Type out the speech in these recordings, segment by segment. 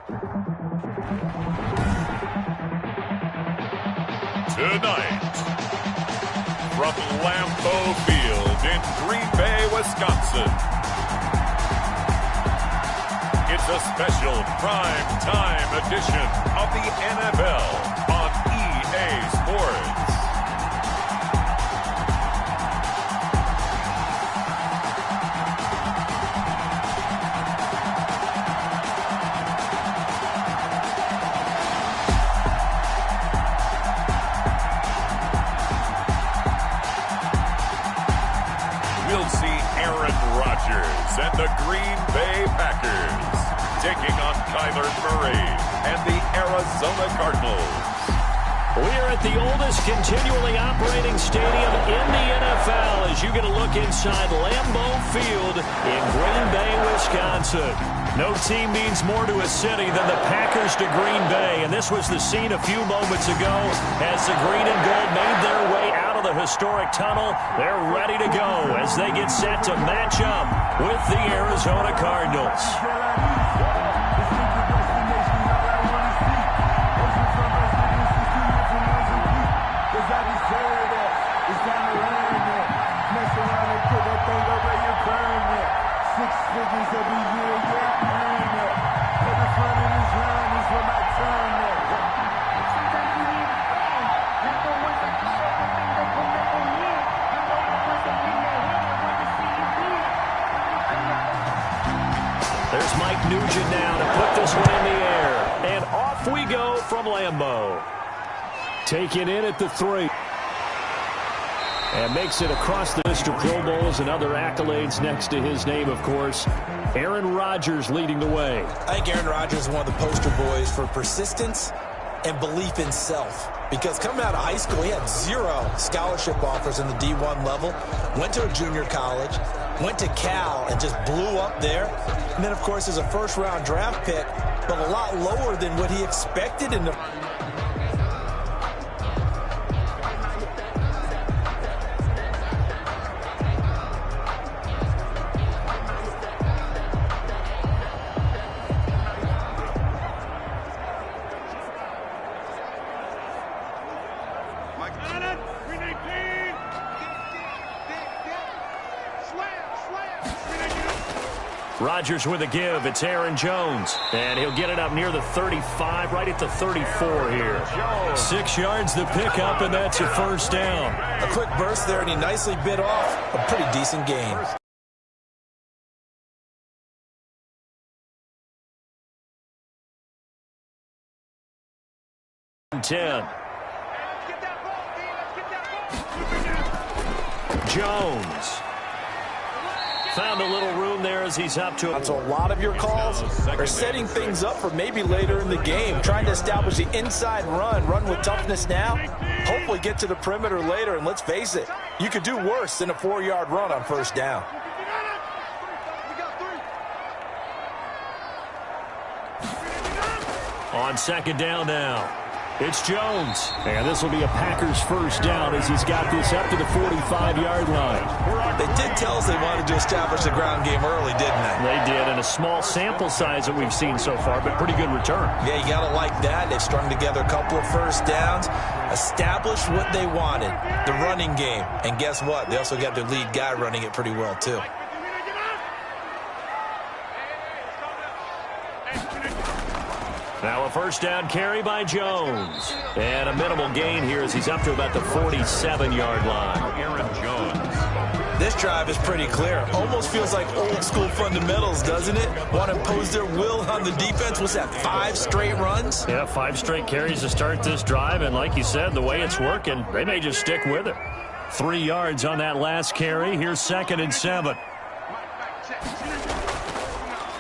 Tonight, from Lambeau Field in Green Bay, Wisconsin, it's a special prime time edition of the NFL on EA Sports. We'll see Aaron Rodgers and the Green Bay Packers taking on Kyler Murray and the Arizona Cardinals. We're at the oldest continually operating stadium in the NFL as you get a look inside Lambeau Field in Green Bay, Wisconsin. No team means more to a city than the Packers to Green Bay, and this was the scene a few moments ago as the green and gold made their way out of the historic tunnel. They're ready to go as they get set to match up with the Arizona Cardinals. There's Mike Nugent now to put this one in the air. And off we go from Lambeau. Taken in at the 3. And makes it across the list of Pro Bowls and other accolades next to his name, of course. Aaron Rodgers leading the way. I think Aaron Rodgers is one of the poster boys for persistence and belief in self. Because coming out of high school, he had 0 scholarship offers in the D1 level. Went to a junior college. Went to Cal and just blew up there. And then, of course, is a first-round draft pick, but a lot lower than what he expected in the... Rodgers with a give. It's Aaron Jones. And he'll get it up near the 35, right at the 34 here. 6 yards to pick up, and that's a first down. A quick burst there, and he nicely bit off a pretty decent gain. Jones. Found a little room there as he's up to it. So a lot of your calls are setting things up for maybe later in the game, trying to establish the inside run with toughness now, hopefully get to the perimeter later, and let's face it, you could do worse than a 4-yard run on first down. On second down now. It's Jones. And this will be a Packers first down as he's got this up to the 45-yard line. They did tell us they wanted to establish the ground game early, didn't they? They did, and a small sample size that we've seen so far, but pretty good return. Yeah, you got to like that. They've strung together a couple of first downs, established what they wanted, the running game. And guess what? They also got their lead guy running it pretty well, too. Now a first down carry by Jones. And a minimal gain here as he's up to about the 47-yard line. Aaron Jones. This drive is pretty clear. Almost feels like old school fundamentals, doesn't it? Want to impose their will on the defense. Was that 5 straight runs? Yeah, 5 straight carries to start this drive. And like you said, the way it's working, they may just stick with it. 3 yards on that last carry. Here's 2nd and 7.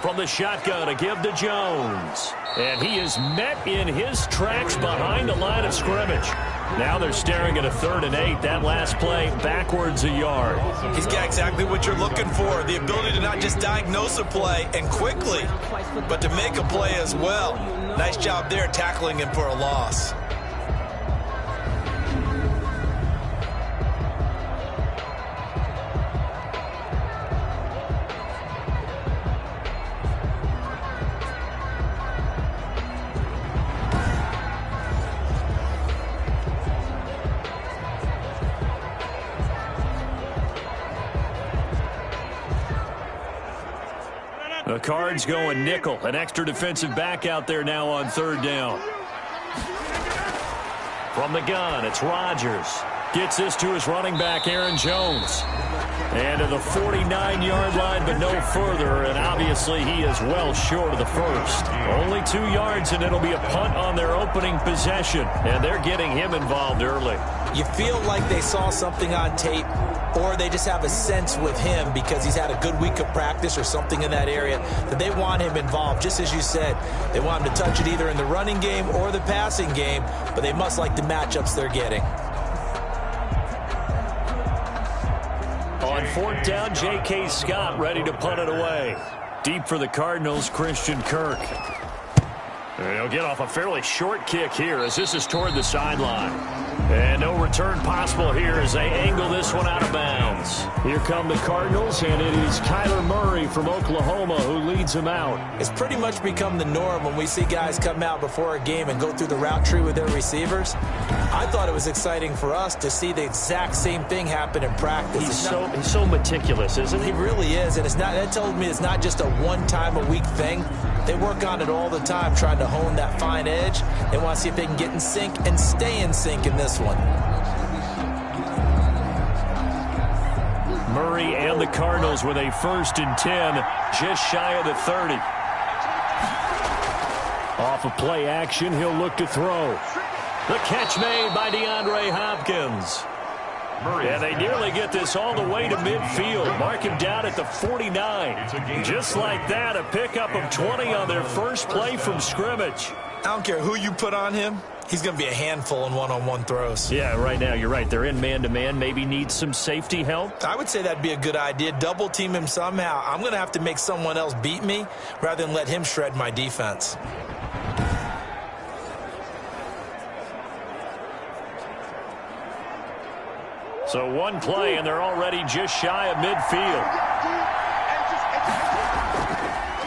From the shotgun, a give to Jones. And he is met in his tracks behind the line of scrimmage. Now they're staring at a 3rd and 8. That last play backwards a yard. He's got exactly what you're looking for. The ability to not just diagnose a play and quickly, but to make a play as well. Nice job there tackling him for a loss. The Cards going nickel. An extra defensive back out there now on third down. From the gun, it's Rodgers. Gets this to his running back, Aaron Jones. And to the 49-yard line, but no further. And obviously, he is well short of the first. Only 2 yards, and it'll be a punt on their opening possession. And they're getting him involved early. You feel like they saw something on tape, or they just have a sense with him because he's had a good week of practice or something in that area that they want him involved. Just as you said, they want him to touch it either in the running game or the passing game, but they must like the matchups they're getting. On fourth down, J.K. Scott ready to punt it away. Deep for the Cardinals, Christian Kirk. And he'll get off a fairly short kick here as this is toward the sideline. And no return possible here as they angle this one out of bounds. Here come the Cardinals, and it is Kyler Murray from Oklahoma who leads them out. It's pretty much become the norm when we see guys come out before a game and go through the route tree with their receivers. I thought it was exciting for us to see the exact same thing happen in practice. He's so meticulous, isn't he? He really is, and that tells me it's not just a one-time-a-week thing. They work on it all the time, trying to hone that fine edge. They want to see if they can get in sync and stay in sync in this one. Murray and the Cardinals with a 1st and 10, just shy of the 30. Off of play action, he'll look to throw. The catch made by DeAndre Hopkins. And they nearly get this all the way to midfield. Mark him down at the 49. Just like that, a pickup of 20 on their first play from scrimmage. I don't care who you put on him. He's going to be a handful in one-on-one throws. Yeah, right now, you're right. They're in man-to-man. Maybe need some safety help. I would say that'd be a good idea. Double team him somehow. I'm going to have to make someone else beat me rather than let him shred my defense. So one play, and they're already just shy of midfield.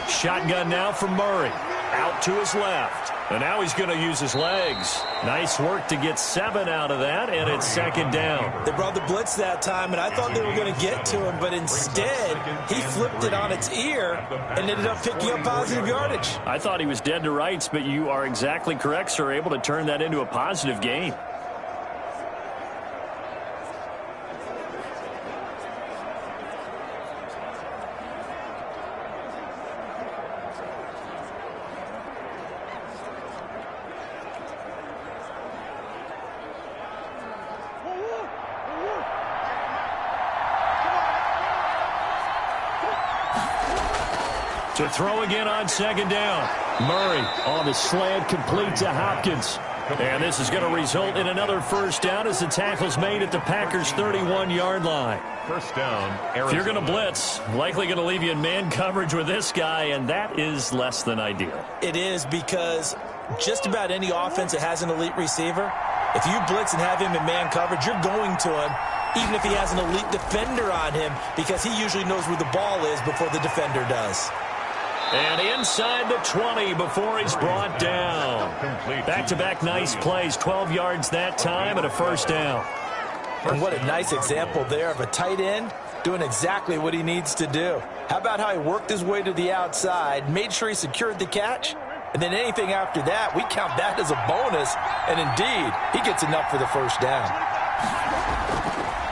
Shotgun now from Murray. Out to his left. And now he's going to use his legs. Nice work to get 7 out of that, and it's 2nd down. They brought the blitz that time, and I thought they were going to get to him, but instead he flipped it on its ear and ended up picking up positive yardage. I thought he was dead to rights, but you are exactly correct, sir. Able to turn that into a positive gain. To throw again on 2nd down. Murray on the slant, complete to Hopkins. And this is going to result in another 1st down as the tackle's made at the Packers' 31-yard line. 1st down, Arizona. If you're going to blitz, likely going to leave you in man coverage with this guy, and that is less than ideal. It is, because just about any offense that has an elite receiver, if you blitz and have him in man coverage, you're going to him, even if he has an elite defender on him, because he usually knows where the ball is before the defender does. And inside the 20 before he's brought down. Back-to-back nice plays, 12 yards that time and a 1st down. And what a nice example there of a tight end doing exactly what he needs to do. How about how he worked his way to the outside, made sure he secured the catch, and then anything after that, we count that as a bonus. And indeed, he gets enough for the 1st down.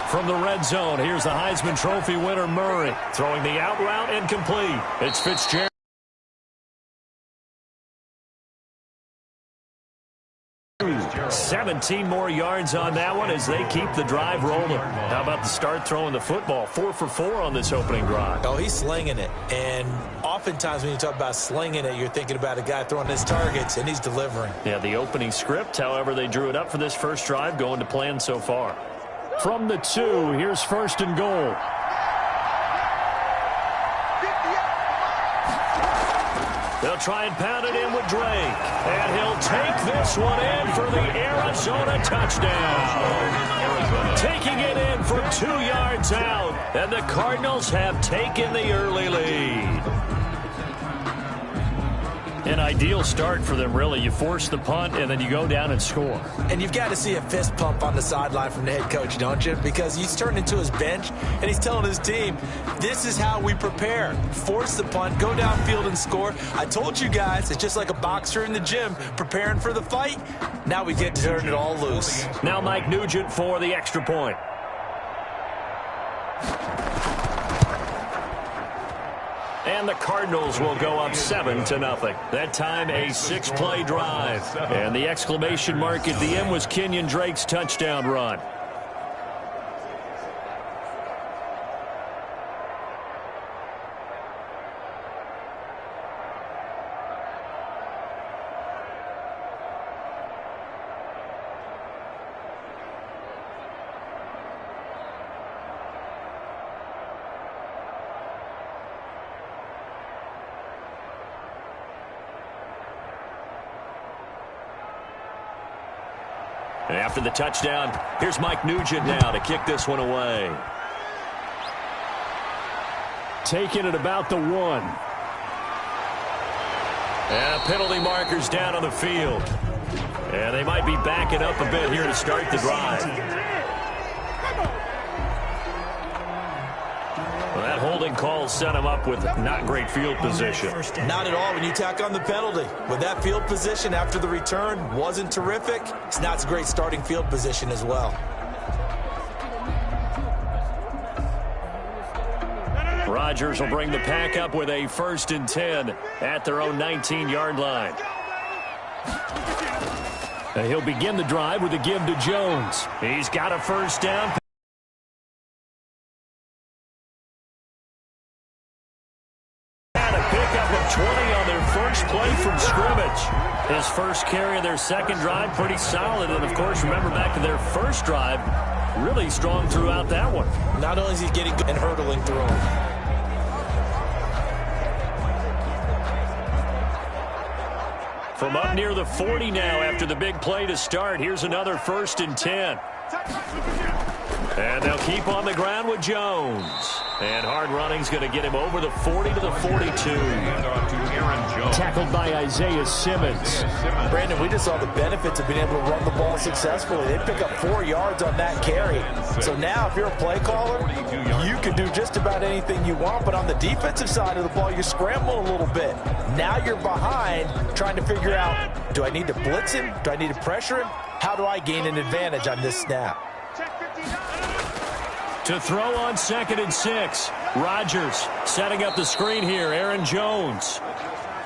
From the red zone, here's the Heisman Trophy winner, Murray. Throwing the out route incomplete. It's Fitzgerald. 17 more yards on that one as they keep the drive rolling. How about the start throwing the football? 4 for 4 on this opening drive. Oh, he's slinging it. And oftentimes when you talk about slinging it, you're thinking about a guy throwing his targets, and he's delivering. Yeah, the opening script, however, they drew it up for this first drive, going to plan so far. From the 2, here's 1st and goal. They'll try and pound it in with Drake. And he'll take this one in for the Arizona touchdown. Taking it in from 2 yards out. And the Cardinals have taken the early lead. An ideal start for them, really. You force the punt, and then you go down and score. And you've got to see a fist pump on the sideline from the head coach, don't you? Because he's turned into his bench, and he's telling his team, this is how we prepare. Force the punt, go downfield and score. I told you guys, it's just like a boxer in the gym preparing for the fight. Now we get to turn it all loose. Now Mike Nugent for the extra point. And the Cardinals will go up 7-0. That time a 6-play drive. And the exclamation mark at the end was Kenyon Drake's touchdown run. And after the touchdown, here's Mike Nugent now to kick this one away. Taking it about the 1. And penalty markers down on the field. And they might be backing up a bit here to start the drive. Well, that holding call set him up with not great field position. Not at all when you tack on the penalty. With that field position after the return wasn't terrific, it's not a great starting field position as well. Rodgers will bring the pack up with a 1st and 10 at their own 19-yard line. And he'll begin the drive with a give to Jones. He's got a 1st down. And a pickup of 20 on their first play from scrimmage. His first carry of their second drive, pretty solid. And, of course, remember back to their first drive, really strong throughout that one. Not only is he getting good and hurdling through them. From up near the 40 now after the big play to start. Here's another 1st and 10. And they'll keep on the ground with Jones. And hard running's going to get him over the 40 to the 42. Tackled by Isaiah Simmons. Brandon, we just saw the benefits of being able to run the ball successfully. They pick up 4 yards on that carry. So now if you're a play caller, you can do just about anything you want. But on the defensive side of the ball, you scramble a little bit. Now you're behind trying to figure out, do I need to blitz him? Do I need to pressure him? How do I gain an advantage on this snap? To throw on 2nd and 6. Rodgers setting up the screen here. Aaron Jones.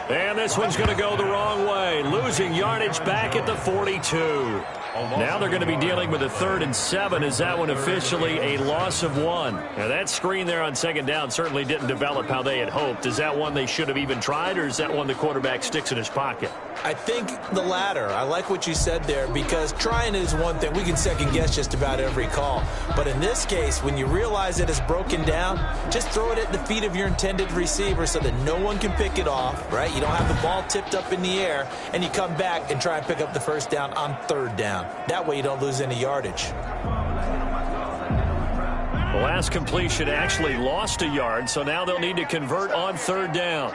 And this one's going to go the wrong way. Losing yardage back at the 42. Now they're going to be dealing with a 3rd and 7. Is that one officially a loss of 1? Now that screen there on 2nd down certainly didn't develop how they had hoped. Is that one they should have even tried, or is that one the quarterback sticks in his pocket? I think the latter. I like what you said there, because trying is one thing. We can second guess just about every call. But in this case, when you realize that it's broken down, just throw it at the feet of your intended receiver so that no one can pick it off, right? You don't have the ball tipped up in the air, and you come back and try and pick up the 1st down on 3rd down. That way you don't lose any yardage. The last completion actually lost a yard, so now they'll need to convert on 3rd down.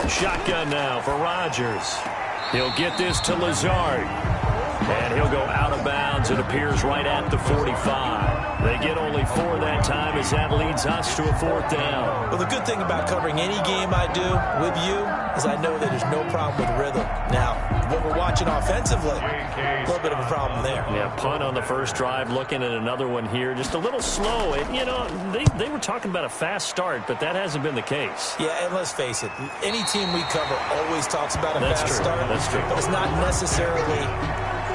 Shotgun now for Rodgers. He'll get this to Lazard. And he'll go out of bounds. It appears right at the 45. They get only 4 that time as that leads us to a 4th down. Well, the good thing about covering any game I do with you is I know that there's no problem with rhythm. Now, what we're watching offensively, a little bit of a problem there. Yeah, punt on the first drive, looking at another one here. Just a little slow. You know, they were talking about a fast start, but that hasn't been the case. Yeah, and let's face it, any team we cover always talks about a fast start. That's true. But it's not necessarily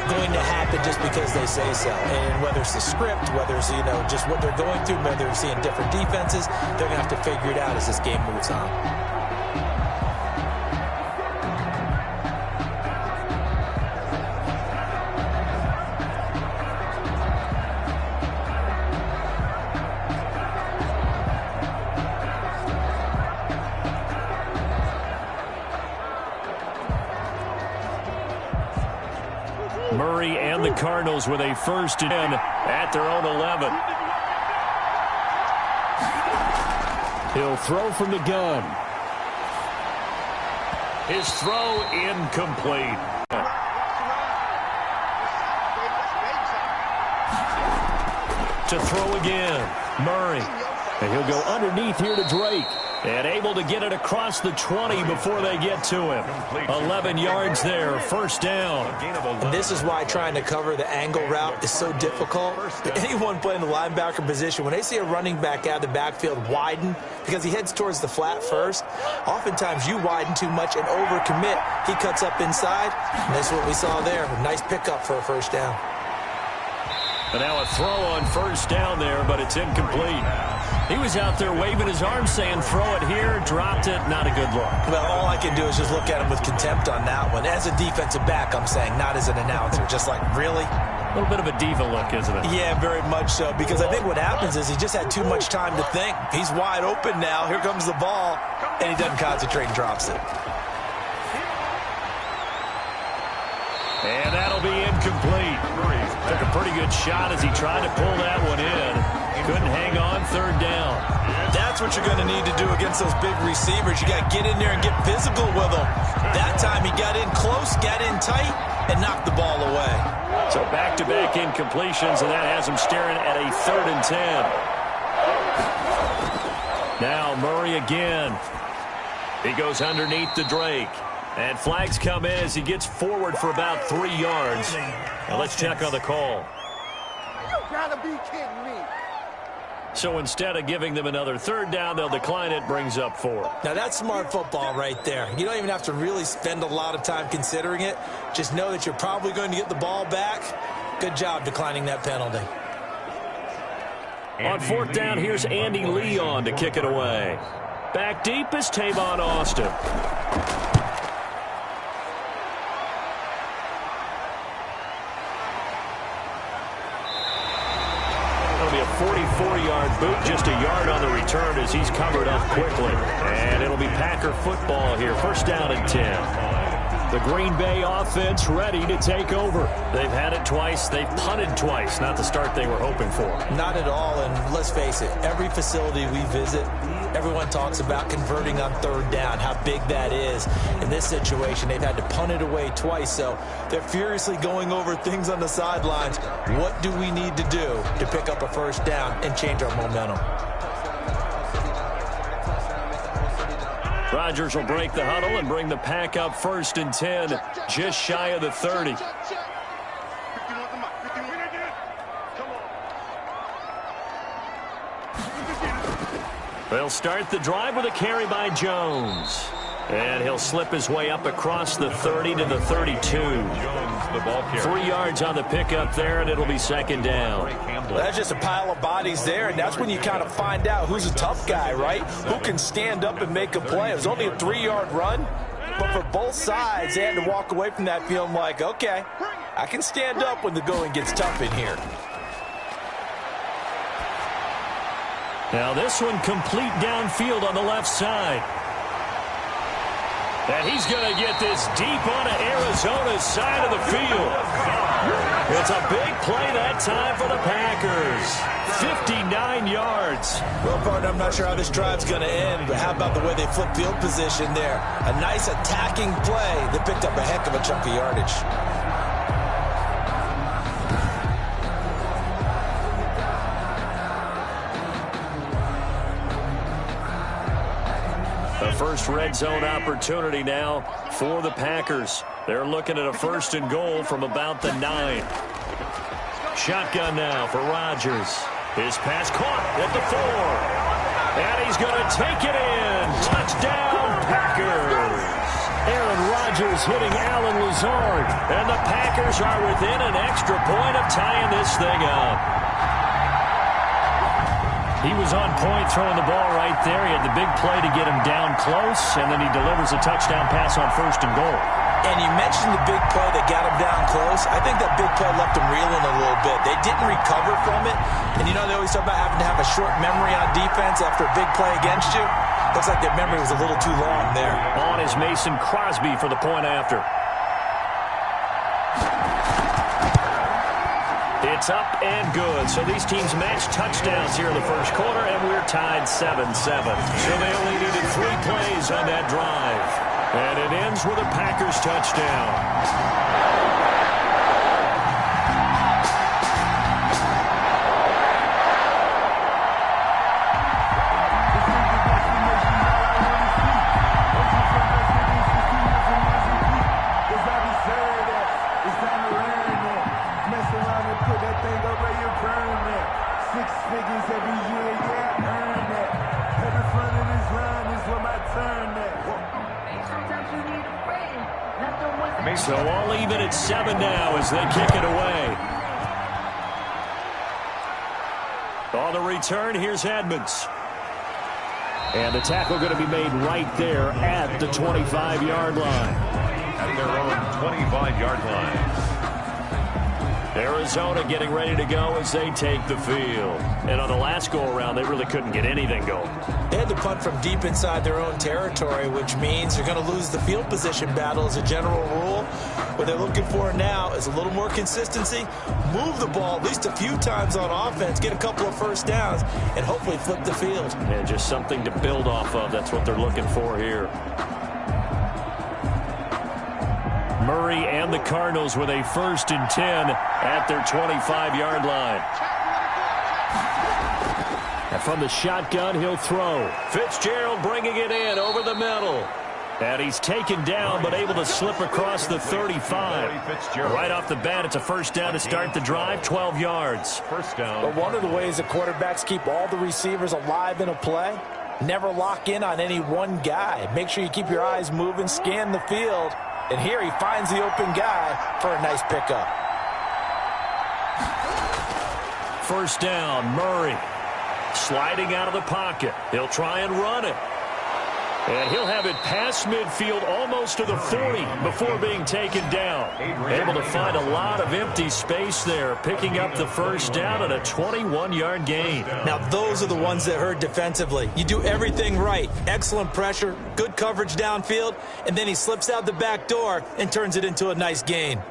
going to happen just because they say so. And whether it's the script, whether it's, you know, just what they're going through, whether they're seeing different defenses, they're going to have to figure it out as this game moves on. Murray and the Cardinals with a 1st and 10 at their own 11. He'll throw from the gun. His throw incomplete. To throw again, Murray. And he'll go underneath here to Drake. And able to get it across the 20 before they get to him. 11 yards there, first down. And this is why trying to cover the angle route is so difficult. Anyone playing the linebacker position, when they see a running back out of the backfield widen, because he heads towards the flat first, oftentimes you widen too much and overcommit. He cuts up inside, and that's what we saw there. A nice pickup for a first down. And now a throw on first down there, but it's incomplete. He was out there waving his arms saying, throw it here, dropped it, not a good look. Well, all I can do is just look at him with contempt on that one. As a defensive back, I'm saying, not as an announcer. Just like, really? A little bit of a diva look, isn't it? Yeah, very much so, because I think what happens is he just had too much time to think. He's wide open now. Here comes the ball, and he doesn't concentrate and drops it. And that'll be incomplete. Took a pretty good shot as he tried to pull that one in. Couldn't hang on, third down. That's what you're going to need to do against those big receivers. You got to get in there and get physical with them. That time he got in close, got in tight, and knocked the ball away. So back-to-back incompletions, and that has him staring at a 3rd and 10. Now Murray again. He goes underneath to Drake. And flags come in as he gets forward for about 3 yards. Now let's check on the call. You gotta be kidding me. So instead of giving them another 3rd down, they'll decline it, brings up 4. Now that's smart football right there. You don't even have to really spend a lot of time considering it. Just know that you're probably going to get the ball back. Good job declining that penalty. On 4th down, here's Andy Leon to kick it away. Back deep is Tavon Austin. That'll be a 44-yard boot, just a yard on the return as he's covered up quickly. And it'll be Packer football here, first down and 10. The Green Bay offense ready to take over. They've had it twice. They've punted twice. Not the start they were hoping for. Not at all, and let's face it, every facility we visit, everyone talks about converting on 3rd down, how big that is. In this situation, they've had to punt it away twice, so they're furiously going over things on the sidelines. What do we need to do to pick up a first down and change our momentum? Rodgers will break the huddle and bring the pack up 1st and 10, just shy of the 30. They'll start the drive with a carry by Jones. And he'll slip his way up across the 30 to the 32. 3 yards on the pickup there, and it'll be 2nd down. Well, that's just a pile of bodies there, and that's when you kind of find out who's a tough guy, right? Who can stand up and make a play. It was only a 3-yard run, but for both sides, they had to walk away from that feeling like, okay, I can stand up when the going gets tough in here. Now this one complete downfield on the left side. And he's going to get this deep onto Arizona's side of the field. It's a big play that time for the Packers. 59 yards. Well, partner, I'm not sure how this drive's going to end, but how about the way they flip field position there? A nice attacking play that picked up a heck of a chunk of yardage. The first red zone opportunity now for the Packers. They're looking at a 1st and goal from about the 9. Shotgun now for Rodgers. His pass caught at the 4. And he's going to take it in. Touchdown, Packers. Aaron Rodgers hitting Allen Lazard. And the Packers are within an extra point of tying this thing up. He was on point throwing the ball right there. He had the big play to get him down close, and then he delivers a touchdown pass on 1st and goal. And you mentioned the big play that got him down close. I think that big play left him reeling a little bit. They didn't recover from it. And, you know, they always talk about having to have a short memory on defense after a big play against you. Looks like their memory was a little too long there. On is Mason Crosby for the point after. It's up and good. So these teams match touchdowns here in the first quarter, and we're tied 7-7. So they only needed 3 plays on that drive. And it ends with a Packers touchdown. So all even at 7 now as they kick it away. On the return, here's Edmonds. And the tackle going to be made right there at the 25-yard line. At their own 25-yard line. Arizona getting ready to go as they take the field. And on the last go-around, they really couldn't get anything going. They had to punt from deep inside their own territory, which means they're going to lose the field position battle as a general rule. What they're looking for now is a little more consistency, move the ball at least a few times on offense, get a couple of first downs, and hopefully flip the field. And just something to build off of. That's what they're looking for here. Murray and the Cardinals with a 1st and 10 at their 25-yard line. And from the shotgun, he'll throw. Fitzgerald bringing it in over the middle. And he's taken down, but able to slip across the 35. Right off the bat, it's a first down to start the drive, 12 yards. First down. But one of the ways that quarterbacks keep all the receivers alive in a play, never lock in on any one guy. Make sure you keep your eyes moving, scan the field. And here he finds the open guy for a nice pickup. First down, Murray. Sliding out of the pocket. He'll try and run it. And he'll have it past midfield almost to the 40 before being taken down. Able to find a lot of empty space there, picking up the first down and a 21-yard gain. Now, those are the ones that hurt defensively. You do everything right. Excellent pressure, good coverage downfield, and then he slips out the back door and turns it into a nice gain.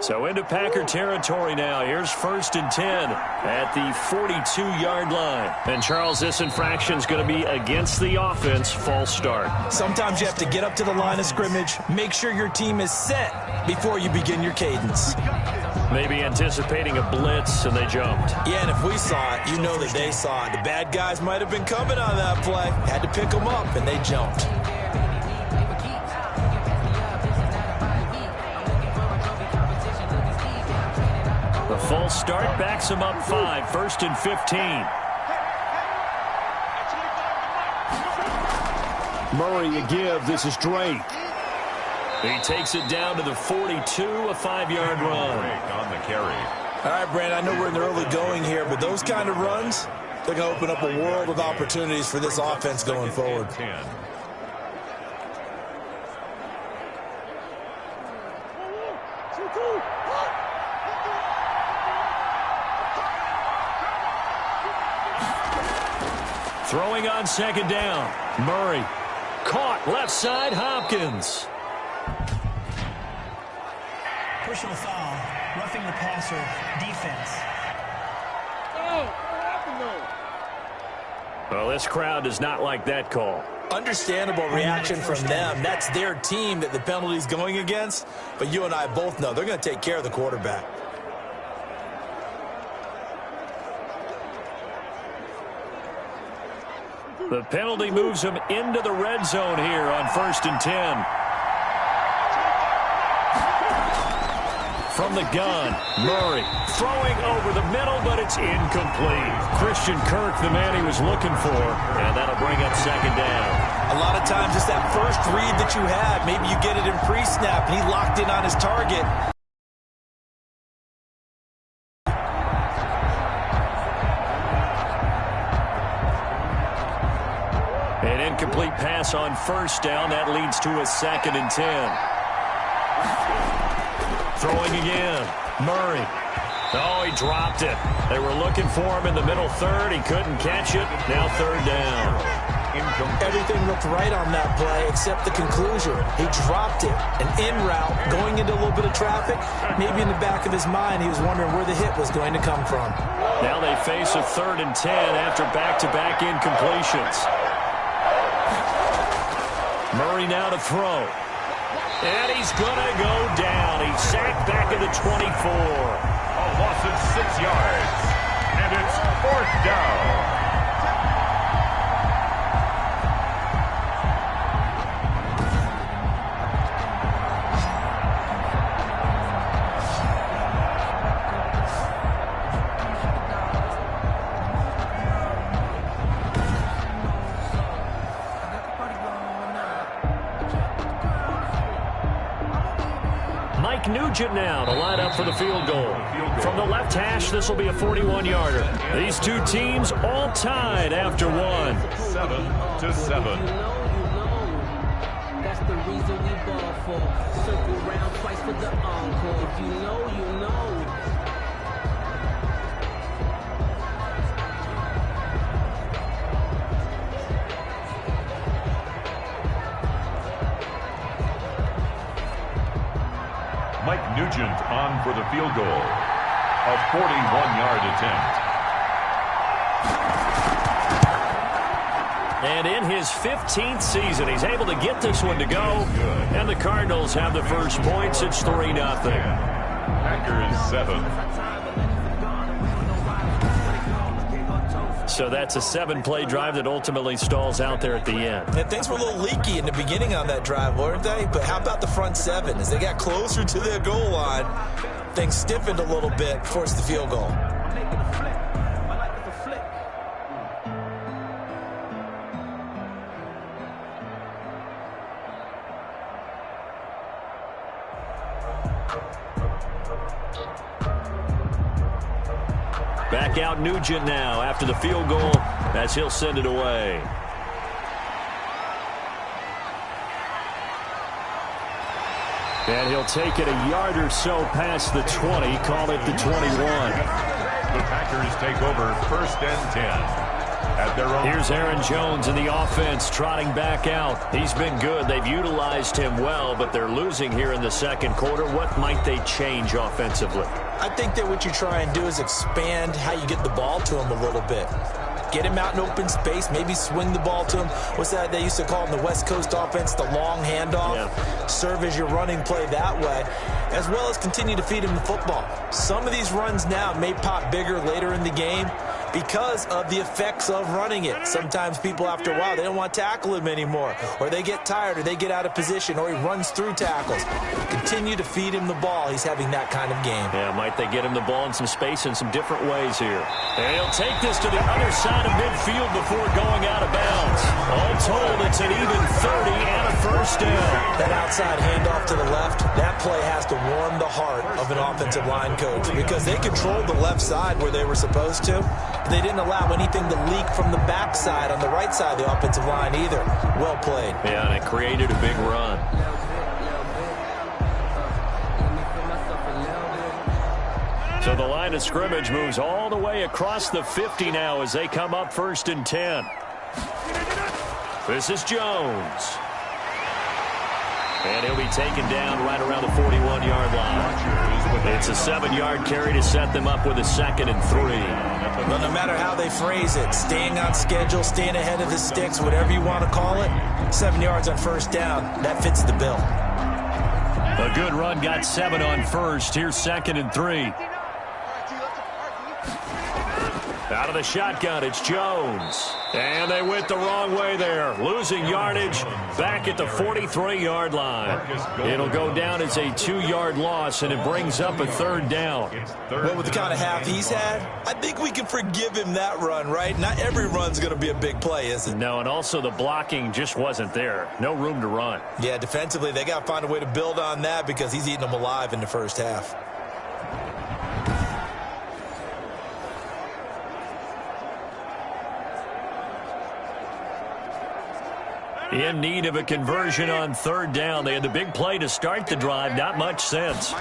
So into Packer territory now. Here's 1st and 10 at the 42-yard line. And, Charles, this infraction's going to be against the offense. False start. Sometimes you have to get up to the line of scrimmage, make sure your team is set before you begin your cadence. Maybe anticipating a blitz, and they jumped. Yeah, and if we saw it, you know that they saw it. The bad guys might have been coming on that play. Had to pick them up, and they jumped. The false start backs him up 5, 1st and 15. Murray a give. This is Drake. He takes it down to the 42, a 5-yard run. On the carry. All right, Brandon, I know we're in the early going here, but those kind of runs, they're going to open up a world of opportunities for this offense going forward. 10. Throwing on 2nd down. Murray. Caught left side, Hopkins. Personal foul, roughing the passer, defense. Well, this crowd does not like that call. Understandable reaction from them. That's their team that the penalty's going against. But you and I both know they're going to take care of the quarterback. The penalty moves him into the red zone here on 1st and 10. From the gun, Murray throwing over the middle, but it's incomplete. Christian Kirk, the man he was looking for, and that'll bring up 2nd down. A lot of times it's that first read that you have. Maybe you get it in pre-snap, and he locked in on his target. An incomplete pass on 1st down. That leads to a 2nd and 10. Throwing again. Murray. Oh, he dropped it. They were looking for him in the middle 3rd. He couldn't catch it. Now 3rd down. incomplete. Everything looked right on that play except the conclusion. He dropped it, an in route, going into a little bit of traffic. Maybe in the back of his mind, he was wondering where the hit was going to come from. Now they face a 3rd and 10 after back-to-back incompletions. Murray now to throw. And he's going to go down. He's sacked back at the 24. A loss of 6 yards. And it's 4th down. Nugent now to line up for the field goal. From the left hash, this will be a 41-yarder. These two teams all tied after one. 7-7. That's the reason we ball for. Circle round twice for the encore. If you know, you know. Mike Nugent on for the field goal. A 41-yard attempt. And in his 15th season, he's able to get this one to go. And the Cardinals have the first points. It's 3-0. Packers 7. So that's a 7-play drive that ultimately stalls out there at the end. And things were a little leaky in the beginning on that drive, weren't they? But how about the front 7? As they got closer to their goal line, things stiffened a little bit, forced the field goal. Back out Nugent now after the field goal as he'll send it away. And he'll take it a yard or so past the 20, call it the 21. The Packers take over 1st and 10. At their own. Here's Aaron Jones in the offense trotting back out. He's been good. They've utilized him well, but they're losing here in the second quarter. What might they change offensively? I think that what you try and do is expand how you get the ball to him a little bit. Get him out in open space, maybe swing the ball to him. What's that they used to call in the West Coast offense, the long handoff? Yeah. Serve as your running play that way, as well as continue to feed him the football. Some of these runs now may pop bigger later in the game because of the effects of running it. Sometimes people, after a while, they don't want to tackle him anymore, or they get tired, or they get out of position, or he runs through tackles. Continue to feed him the ball. He's having that kind of game. Yeah, might they get him the ball in some space in some different ways here. And he'll take this to the other side of midfield before going out of bounds. All told, it's an even 30 and a first down. That outside handoff to the left, that play has to warm the heart of an offensive line coach because they controlled the left side where they were supposed to. They didn't allow anything to leak from the backside on the right side of the offensive line either. Well played. Yeah, and it created a big run. So the line of scrimmage moves all the way across the 50 now as they come up 1st and 10. This is Jones. And he'll be taken down right around the 41-yard line. It's a 7-yard carry to set them up with a 2nd and 3. Well, no matter how they phrase it, staying on schedule, staying ahead of the sticks, whatever you want to call it, 7 yards on 1st down, that fits the bill. A good run got 7 on 1st. Here's 2nd and 3. Out of the shotgun, it's Jones. And they went the wrong way there. Losing yardage back at the 43-yard line. It'll go down as a 2-yard loss, and it brings up a 3rd down. Well, with the kind of half he's had, I think we can forgive him that run, right? Not every run's going to be a big play, is it? No, and also the blocking just wasn't there. No room to run. Yeah, defensively, they got to find a way to build on that because he's eating them alive in the first half. In need of a conversion on 3rd down. They had the big play to start the drive. Not much sense.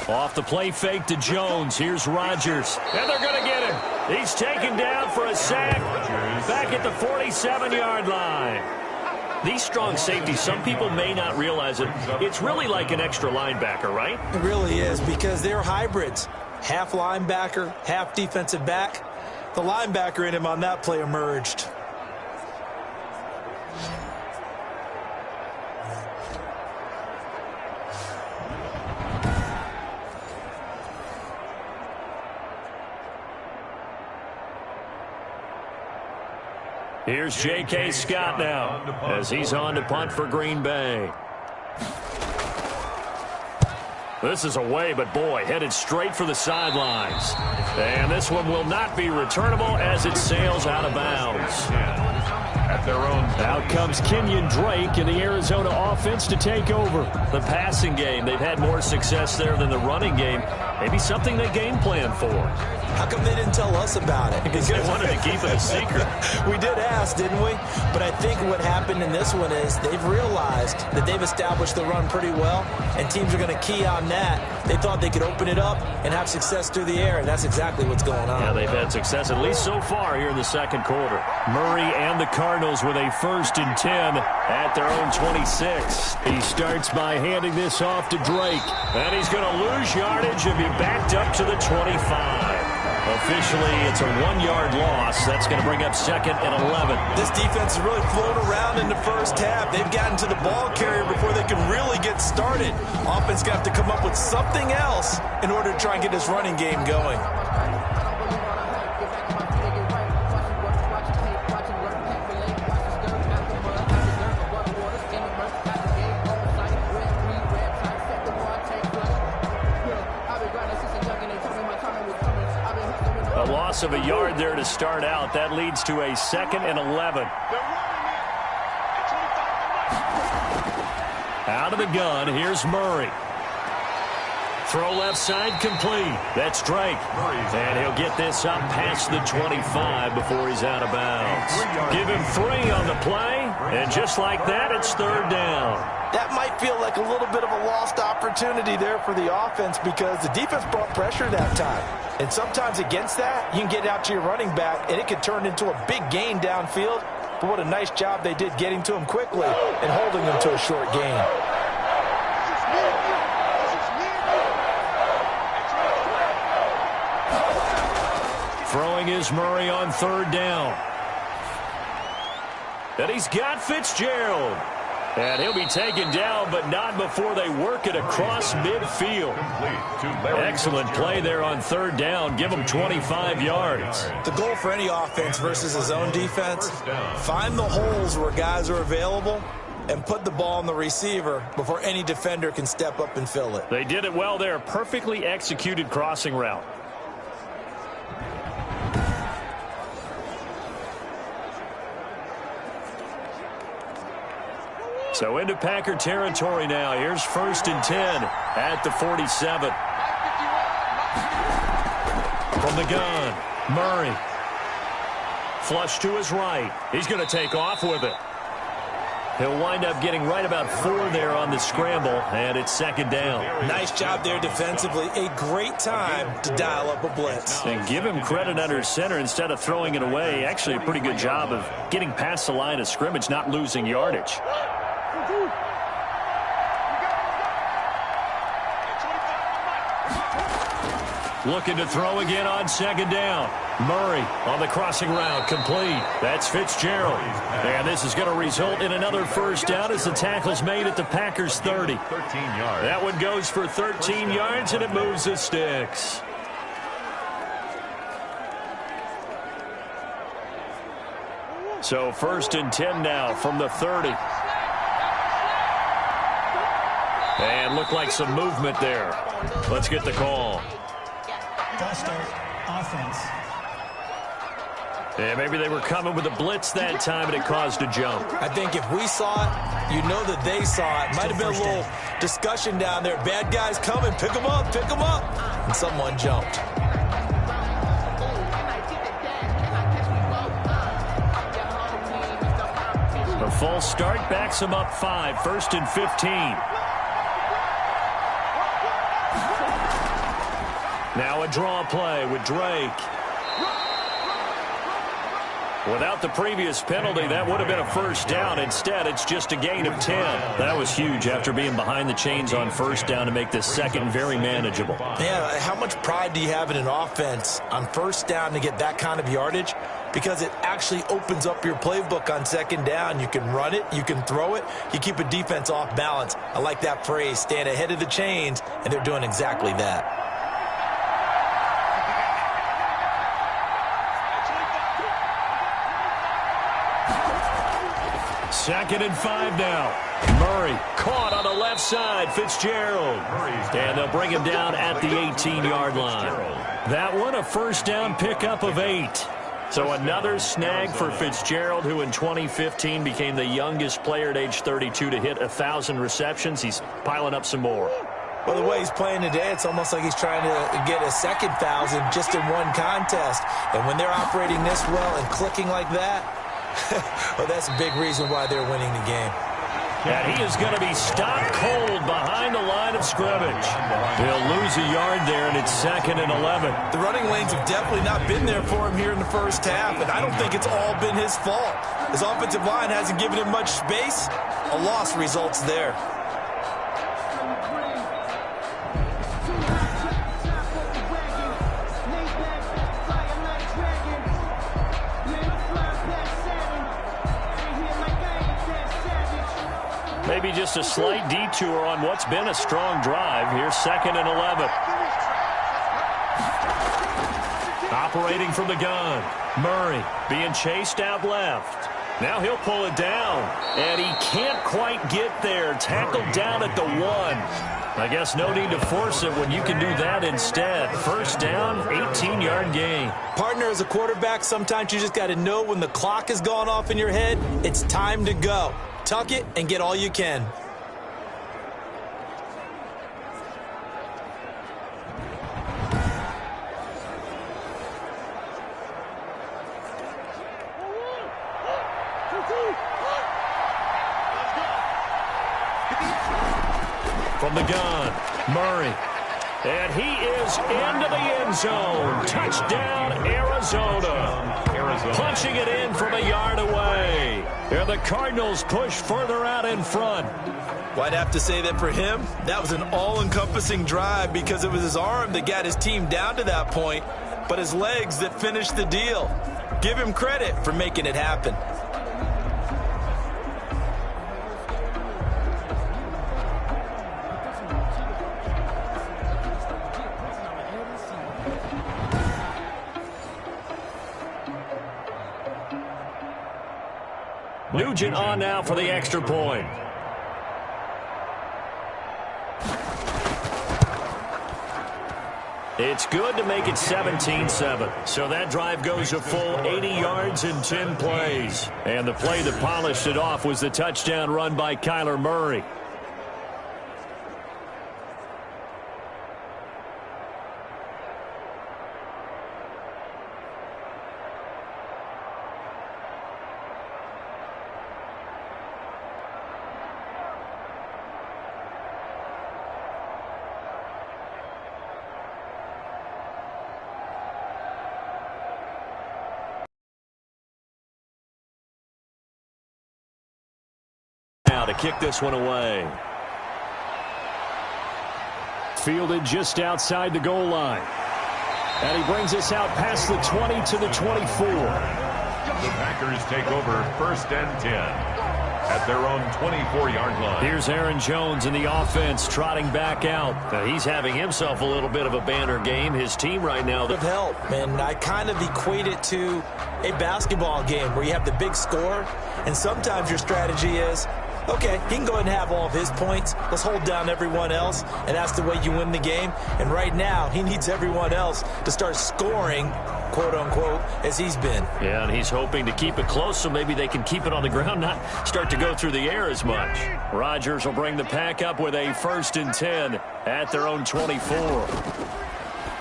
Off the play fake to Jones. Here's Rodgers. And they're going to get him. He's taken down for a sack back at the 47-yard line. These strong safeties, some people may not realize it. It's really like an extra linebacker, right? It really is, because they're hybrids. Half linebacker, half defensive back. The linebacker in him on that play emerged. Here's J.K. Scott now as he's on to punt for Green Bay. This is away, but boy, headed straight for the sidelines. And this one will not be returnable as it sails out of bounds. At their own. Out comes Kenyon Drake in the Arizona offense to take over. The passing game, they've had more success there than the running game. Maybe something they game plan for. How come they didn't tell us about it? Because they wanted to keep it a secret. We did ask, didn't we? But I think what happened in this one is they've realized that they've established the run pretty well, and teams are going to key on that. They thought they could open it up and have success through the air, and that's exactly what's going on. Yeah, they've had success, at least so far, here in the second quarter. Murray and the Cardinals with a 1st and 10 at their own 26. He starts by handing this off to Drake, and he's going to lose yardage and be backed up to the 25. Officially, it's a 1-yard loss. That's going to bring up 2nd and 11. This defense has really flown around in the first half. They've gotten to the ball carrier before they can really get started. Offense got to come up with something else in order to try and get this running game going. Loss of a yard there to start out. That leads to a 2nd and 11. Out of the gun, here's Murray. Throw left side complete. That's Drake. And he'll get this up past the 25 before he's out of bounds. Give him 3 on the play, and just like that, it's 3rd down. That might feel like a little bit of a lost opportunity there for the offense because the defense brought pressure that time. And sometimes against that, you can get out to your running back, and it could turn into a big gain downfield. But what a nice job they did getting to him quickly and holding him to a short gain. Throwing is Murray on 3rd down. And he's got Fitzgerald. And he'll be taken down, but not before they work it across midfield. Excellent play there on 3rd down. Give him 25 yards. The goal for any offense versus his own defense, find the holes where guys are available and put the ball on the receiver before any defender can step up and fill it. They did it well there. Perfectly executed crossing route. So into Packer territory now. Here's 1st and 10 at the 47. From the gun, Murray. Flush to his right. He's going to take off with it. He'll wind up getting right about 4 there on the scramble, and it's 2nd down. Nice job there defensively. A great time to dial up a blitz. And give him credit under center instead of throwing it away. Actually a pretty good job of getting past the line of scrimmage, not losing yardage. Looking to throw again on 2nd down. Murray on the crossing route, complete. That's Fitzgerald. And this is going to result in another 1st down as the tackle's made at the Packers' 30. 13 yards. That one goes for 13 yards, and it moves the sticks. So 1st and 10 now from the 30. And looked like some movement there. Let's get the call. False start, offense. Yeah, maybe they were coming with a blitz that time and it caused a jump. I think if we saw it, you know that they saw it. Might have been a little discussion down there. Bad guys coming, pick them up, and someone jumped. A false start backs them up 5, 1st and 15. Now a draw play with Drake. Without the previous penalty, that would have been a first down. Instead, it's just a gain of 10. That was huge after being behind the chains on first down to make this second very manageable. Yeah, how much pride do you have in an offense on first down to get that kind of yardage? Because it actually opens up your playbook on second down. You can run it, you can throw it, you keep a defense off balance. I like that phrase, stand ahead of the chains, and they're doing exactly that. Second and 5 now. Murray caught on the left side. Fitzgerald. And they'll bring him down at the 18-yard line. That one a first down pickup of 8. So another snag for Fitzgerald, who in 2015 became the youngest player at age 32 to hit 1,000 receptions. He's piling up some more. Well, the way he's playing today, it's almost like he's trying to get a second 1,000 just in one contest. And when they're operating this well and clicking like that, well, that's a big reason why they're winning the game. And he is going to be stopped cold behind the line of scrimmage. He'll lose a yard there, and it's second and 11. The running lanes have definitely not been there for him here in the first half, and I don't think it's all been his fault. His offensive line hasn't given him much space. A loss results there. Maybe just a slight detour on what's been a strong drive. Here's second and 11. Operating from the gun. Murray being chased out left. Now he'll pull it down. And he can't quite get there. Tackled down at the 1. I guess no need to force it when you can do that instead. First down, 18-yard gain. Partner, as a quarterback, sometimes you just got to know when the clock has gone off in your head, it's time to go. Tuck it and get all you can. From the gun, Murray. And he is into the end zone. Touchdown, Arizona. Punching it in from a yard away. And the Cardinals push further out in front. Well, I'd have to say that for him, that was an all-encompassing drive because it was his arm that got his team down to that point, but his legs that finished the deal. Give him credit for making it happen. Nugent on now for the extra point. It's good to make it 17-7. So that drive goes a full 80 yards in 10 plays. And the play that polished it off was the touchdown run by Kyler Murray. To kick this one away. Fielded just outside the goal line. And he brings us out past the 20 to the 24. The Packers take over first and 10 at their own 24-yard line. Here's Aaron Jones in the offense trotting back out. He's having himself a little bit of a banner game. His team right now. Of help, and I kind of equate it to a basketball game where you have the big score, and sometimes your strategy is, okay, he can go ahead and have all of his points. Let's hold down everyone else, and that's the way you win the game. And right now, he needs everyone else to start scoring, quote-unquote, as he's been. Yeah, and he's hoping to keep it close so maybe they can keep it on the ground, not start to go through the air as much. Rodgers will bring the pack up with a first and 10 at their own 24.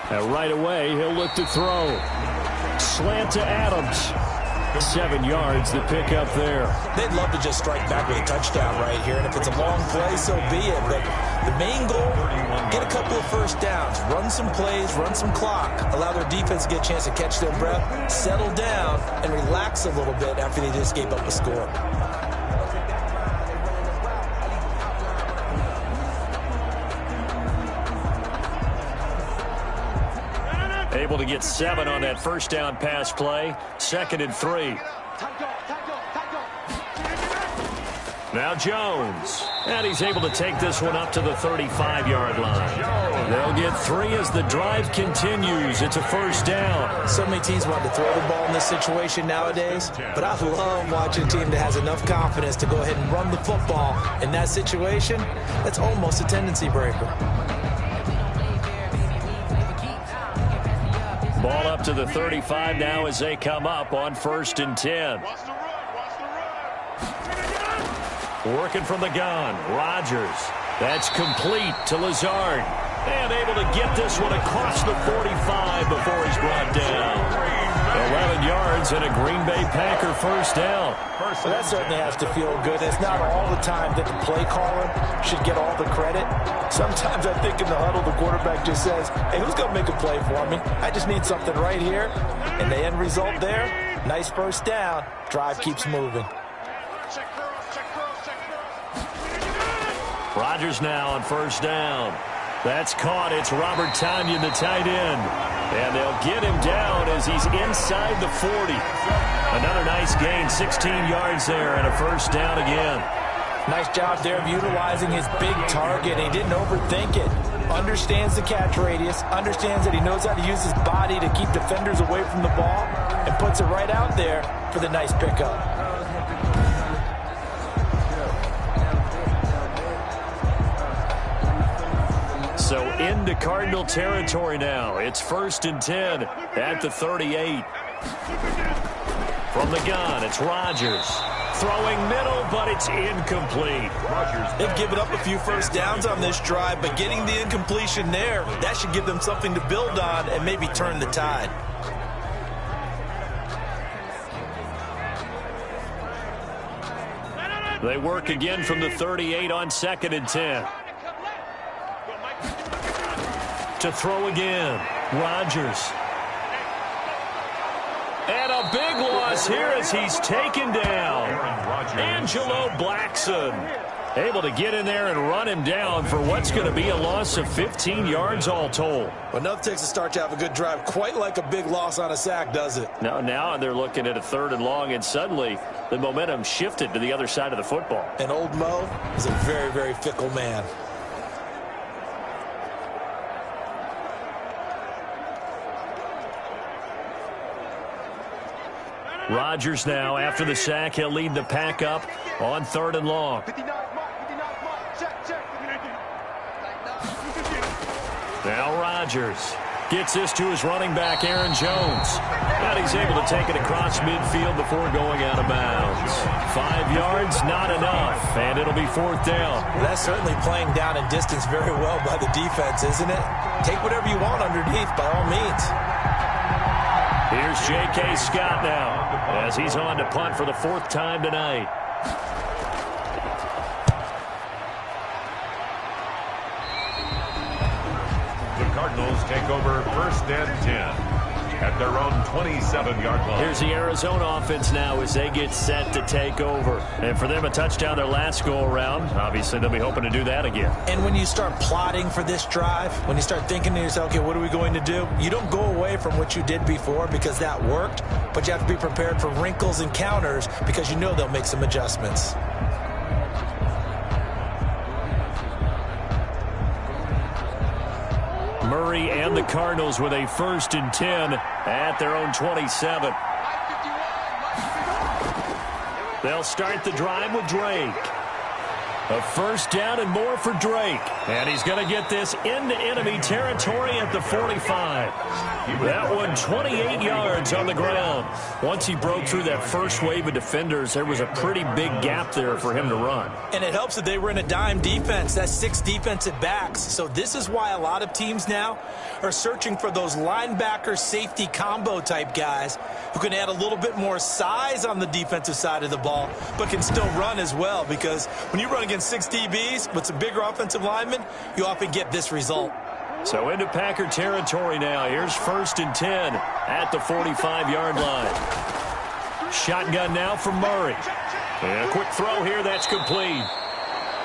And right away, he'll look to throw. Slant to Adams. 7 yards, the pick up there. They'd love to just strike back with a touchdown right here, and if it's a long play, so be it. But the main goal get a couple of first downs, run some plays, run some clock, allow their defense to get a chance to catch their breath, settle down, and relax a little bit after they just gave up a score. Able to get 7 on that first down pass play. 2nd and 3. Now Jones. And he's able to take this one up to the 35-yard line. They'll get 3 as the drive continues. It's a first down. So many teams want to throw the ball in this situation nowadays, but I love watching a team that has enough confidence to go ahead and run the football. In that situation, that's almost a tendency breaker. Ball up to the 35 now as they come up on 1st and 10. Working from the gun, Rodgers. That's complete to Lazard. And able to get this one across the 45 before he's brought down. 11 yards and a Green Bay Packer first down. Well, that certainly has to feel good. It's not all the time that the play caller should get all the credit. Sometimes I think in the huddle, the quarterback just says, hey, who's going to make a play for me? I just need something right here. And the end result there, nice first down. Drive keeps moving. Rodgers now on first down. That's caught. It's Robert Tonyan, the tight end. And they'll get him down as he's inside the 40. Another nice gain, 16 yards there, and a first down again. Nice job there of utilizing his big target. He didn't overthink it. Understands the catch radius, understands that he knows how to use his body to keep defenders away from the ball, and puts it right out there for the nice pickup. So into Cardinal territory now. It's 1st and 10 at the 38. From the gun, it's Rodgers. Throwing middle, but it's incomplete. They've given up a few first downs on this drive, but getting the incompletion there, that should give them something to build on and maybe turn the tide. They work again from the 38 on 2nd and 10. To throw again, Rodgers. And a big loss here as he's taken down. Angelo Blackson able to get in there and run him down for what's going to be a loss of 15 yards all told. Well, enough takes a start to have a good drive. Quite like a big loss on a sack, does it? Now they're looking at a 3rd and long, and suddenly the momentum shifted to the other side of the football. And old Mo is a very, very fickle man. Rodgers now, after the sack, he'll lead the pack up on 3rd and long. Now Rodgers gets this to his running back, Aaron Jones. And he's able to take it across midfield before going out of bounds. 5 yards, not enough, and it'll be 4th down. Well, that's certainly playing down in distance very well by the defense, isn't it? Take whatever you want underneath, by all means. Here's J.K. Scott now as he's on to punt for the 4th time tonight. The Cardinals take over 1st and 10 at their own 27-yard line. Here's the Arizona offense now as they get set to take over. And for them, a touchdown their last go-around. Obviously, they'll be hoping to do that again. And when you start plotting for this drive, when you start thinking to yourself, okay, what are we going to do? You don't go away from what you did before because that worked, but you have to be prepared for wrinkles and counters because you know they'll make some adjustments. Murray and the Cardinals with a 1st and 10 at their own 27. They'll start the drive with Drake. A first down and more for Drake. And he's going to get this into enemy territory at the 45. That one 28 yards on the ground. Once he broke through that first wave of defenders, there was a pretty big gap there for him to run. And it helps that they were in a dime defense. That's 6 defensive backs. So this is why a lot of teams now are searching for those linebacker safety combo type guys who can add a little bit more size on the defensive side of the ball, but can still run as well. Because when you run against against 6 DBs with some bigger offensive linemen, you often get this result. So into Packer territory now. Here's 1st and 10 at the 45-yard line. Shotgun now from Murray. And a quick throw here, that's complete.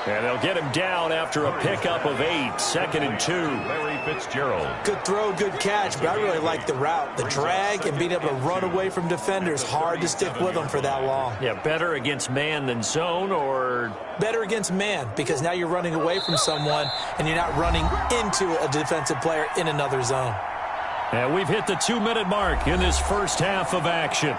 And they'll get him down after a pickup of 8, 2nd and 2. Larry Fitzgerald. Good throw, good catch, but I really like the route. The drag and being able to run away from defenders, hard to stick with them for that long. Yeah, better against man than zone, or? Better against man, because now you're running away from someone and you're not running into a defensive player in another zone. And we've hit the 2-minute mark in this first half of action.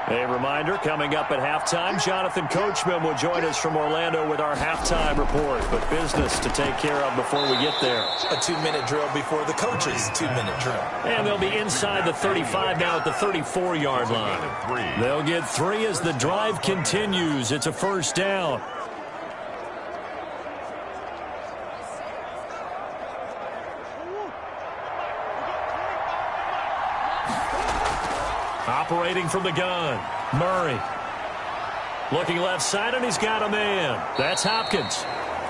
A reminder, coming up at halftime, Jonathan Coachman will join us from Orlando with our halftime report. But business to take care of before we get there. A 2-minute drill before the coach's 2-minute drill. And they'll be inside the 35 now at the 34-yard line. They'll get 3 as the drive continues. It's a first down. Operating from the gun, Murray. Looking left side, and he's got a man. That's Hopkins.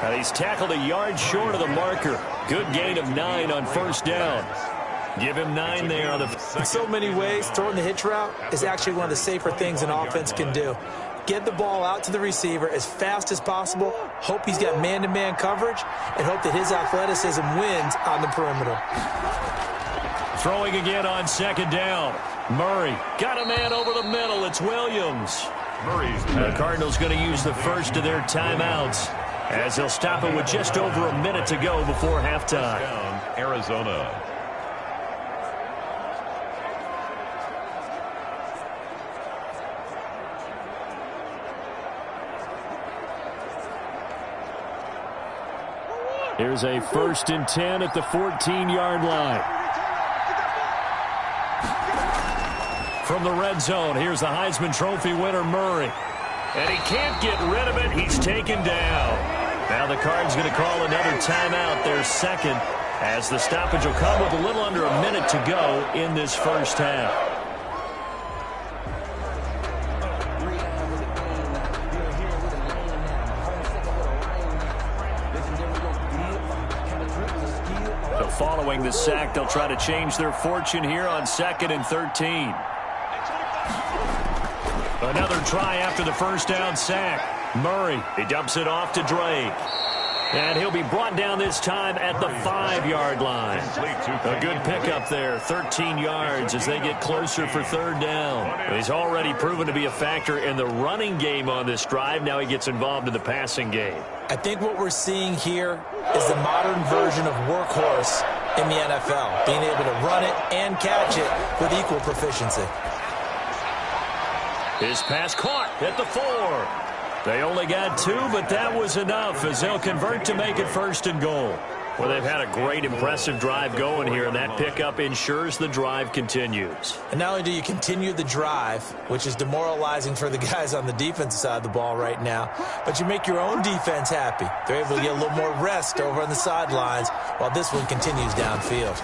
And he's tackled a yard short of the marker. Good gain of 9 on first down. Give him 9 there on the... In so many ways, throwing the hitch route is actually one of the safer things an offense can do. Get the ball out to the receiver as fast as possible, hope he's got man-to-man coverage, and hope that his athleticism wins on the perimeter. Throwing again on 2nd down. Murray got a man over the middle. It's Williams. The Cardinals going to use the first of their timeouts as they'll stop it with just over a minute to go before halftime. Arizona. Here's a 1st and 10 at the 14-yard line. From the red zone, here's the Heisman Trophy winner, Murray. And he can't get rid of it. He's taken down. Now the Card's going to call another timeout, their second, as the stoppage will come with a little under a minute to go in this first half. So following the sack, they'll try to change their fortune here on 2nd and 13. Another try after the first down sack. Murray, he dumps it off to Drake. And he'll be brought down this time at the 5-yard line. A good pickup there, 13 yards as they get closer for 3rd down. He's already proven to be a factor in the running game on this drive. Now he gets involved in the passing game. I think what we're seeing here is the modern version of workhorse in the NFL, being able to run it and catch it with equal proficiency. His pass caught at the 4. They only got 2, but that was enough as they'll convert to make it 1st and goal. Well, they've had a great, impressive drive going here, and that pickup ensures the drive continues. And not only do you continue the drive, which is demoralizing for the guys on the defensive side of the ball right now, but you make your own defense happy. They're able to get a little more rest over on the sidelines while this one continues downfield.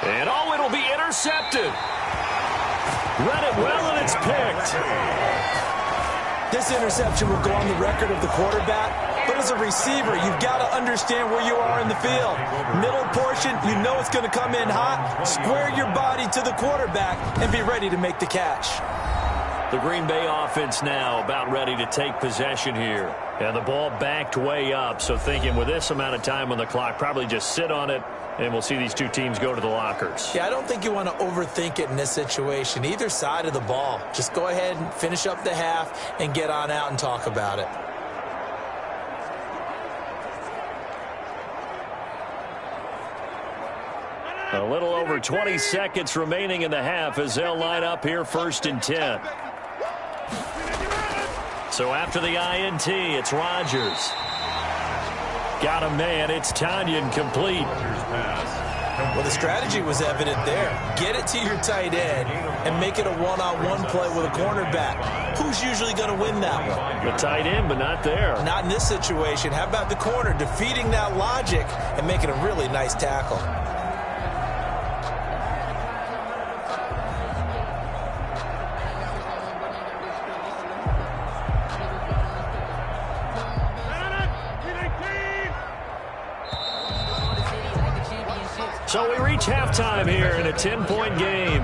And it'll be intercepted. Read it well, and it's picked. This interception will go on the record of the quarterback, but as a receiver, you've got to understand where you are in the field. Middle portion, you know it's going to come in hot. Square your body to the quarterback and be ready to make the catch. The Green Bay offense now about ready to take possession here. And the ball backed way up, so thinking with this amount of time on the clock, probably just sit on it, and we'll see these two teams go to the lockers. Yeah, I don't think you want to overthink it in this situation. Either side of the ball. Just go ahead and finish up the half and get on out and talk about it. A little over 20 seconds remaining in the half as they'll line up here 1st and 10. So after the INT, it's Rodgers. Got a man. It's Tanyan complete. Well, the strategy was evident there. Get it to your tight end and make it a one-on-one play with a cornerback. Who's usually going to win that one? The tight end, but not there. Not in this situation. How about the corner defeating that logic and making a really nice tackle? So we reach halftime here in a 10-point game.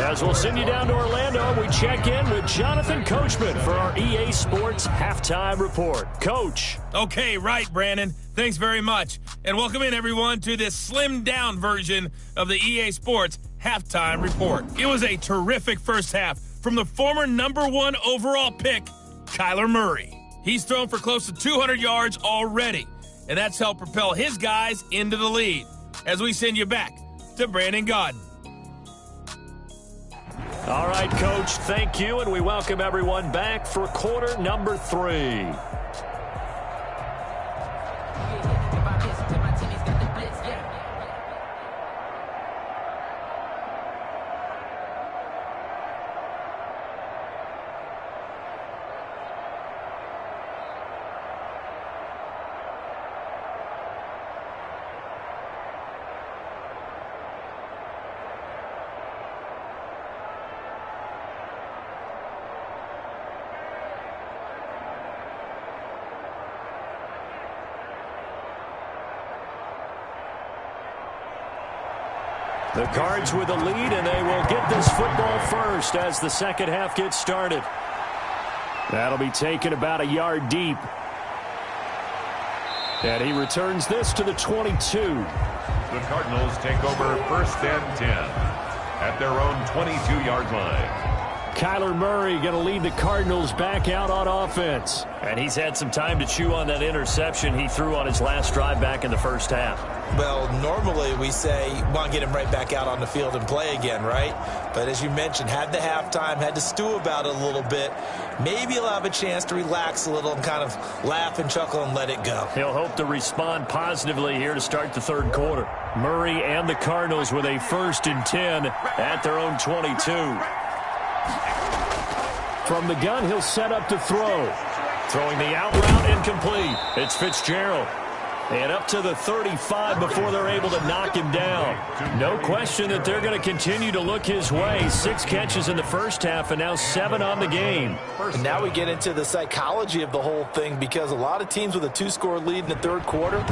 As we'll send you down to Orlando, we check in with Jonathan Coachman for our EA Sports Halftime Report. Coach. Okay, right, Brandon. Thanks very much. And welcome in, everyone, to this slimmed-down version of the EA Sports Halftime Report. It was a terrific first half from the former #1 overall pick, Kyler Murray. He's thrown for close to 200 yards already, and that's helped propel his guys into the lead. As we send you back to Brandon Gaudin. All right, Coach, thank you, and we welcome everyone back for quarter number 3. The Cards with the lead, and they will get this football first as the second half gets started. That'll be taken about a yard deep. And he returns this to the 22. The Cardinals take over 1st and 10 at their own 22-yard line. Kyler Murray going to lead the Cardinals back out on offense. And he's had some time to chew on that interception he threw on his last drive back in the first half. Well, normally we say, want to get him right back out on the field and play again, right? But as you mentioned, had the halftime, had to stew about it a little bit. Maybe he'll have a chance to relax a little and kind of laugh and chuckle and let it go. He'll hope to respond positively here to start the third quarter. Murray and the Cardinals with a 1st and 10 at their own 22. From the gun, he'll set up to throw. Throwing the out route incomplete. It's Fitzgerald. And up to the 35 before they're able to knock him down. No question that they're going to continue to look his way. 6 catches in the first half and now 7 on the game. And now we get into the psychology of the whole thing, because a lot of teams with a 2-score lead in the third quarter,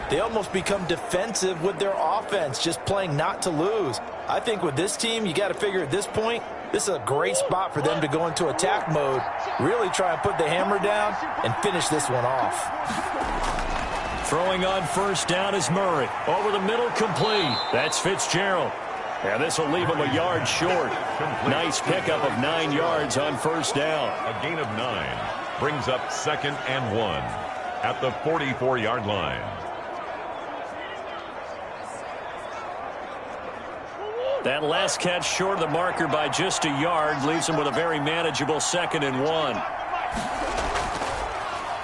they almost become defensive with their offense, just playing not to lose. I think with this team, you got to figure at this point, this is a great spot for them to go into attack mode, really try and put the hammer down and finish this one off. Throwing on first down is Murray. Over the middle, complete. That's Fitzgerald. And this will leave him a yard short. Nice pickup of 9 yards on first down. A gain of 9 brings up 2nd and 1 at the 44-yard line. That last catch short of the marker by just a yard leaves him with a very manageable 2nd and 1.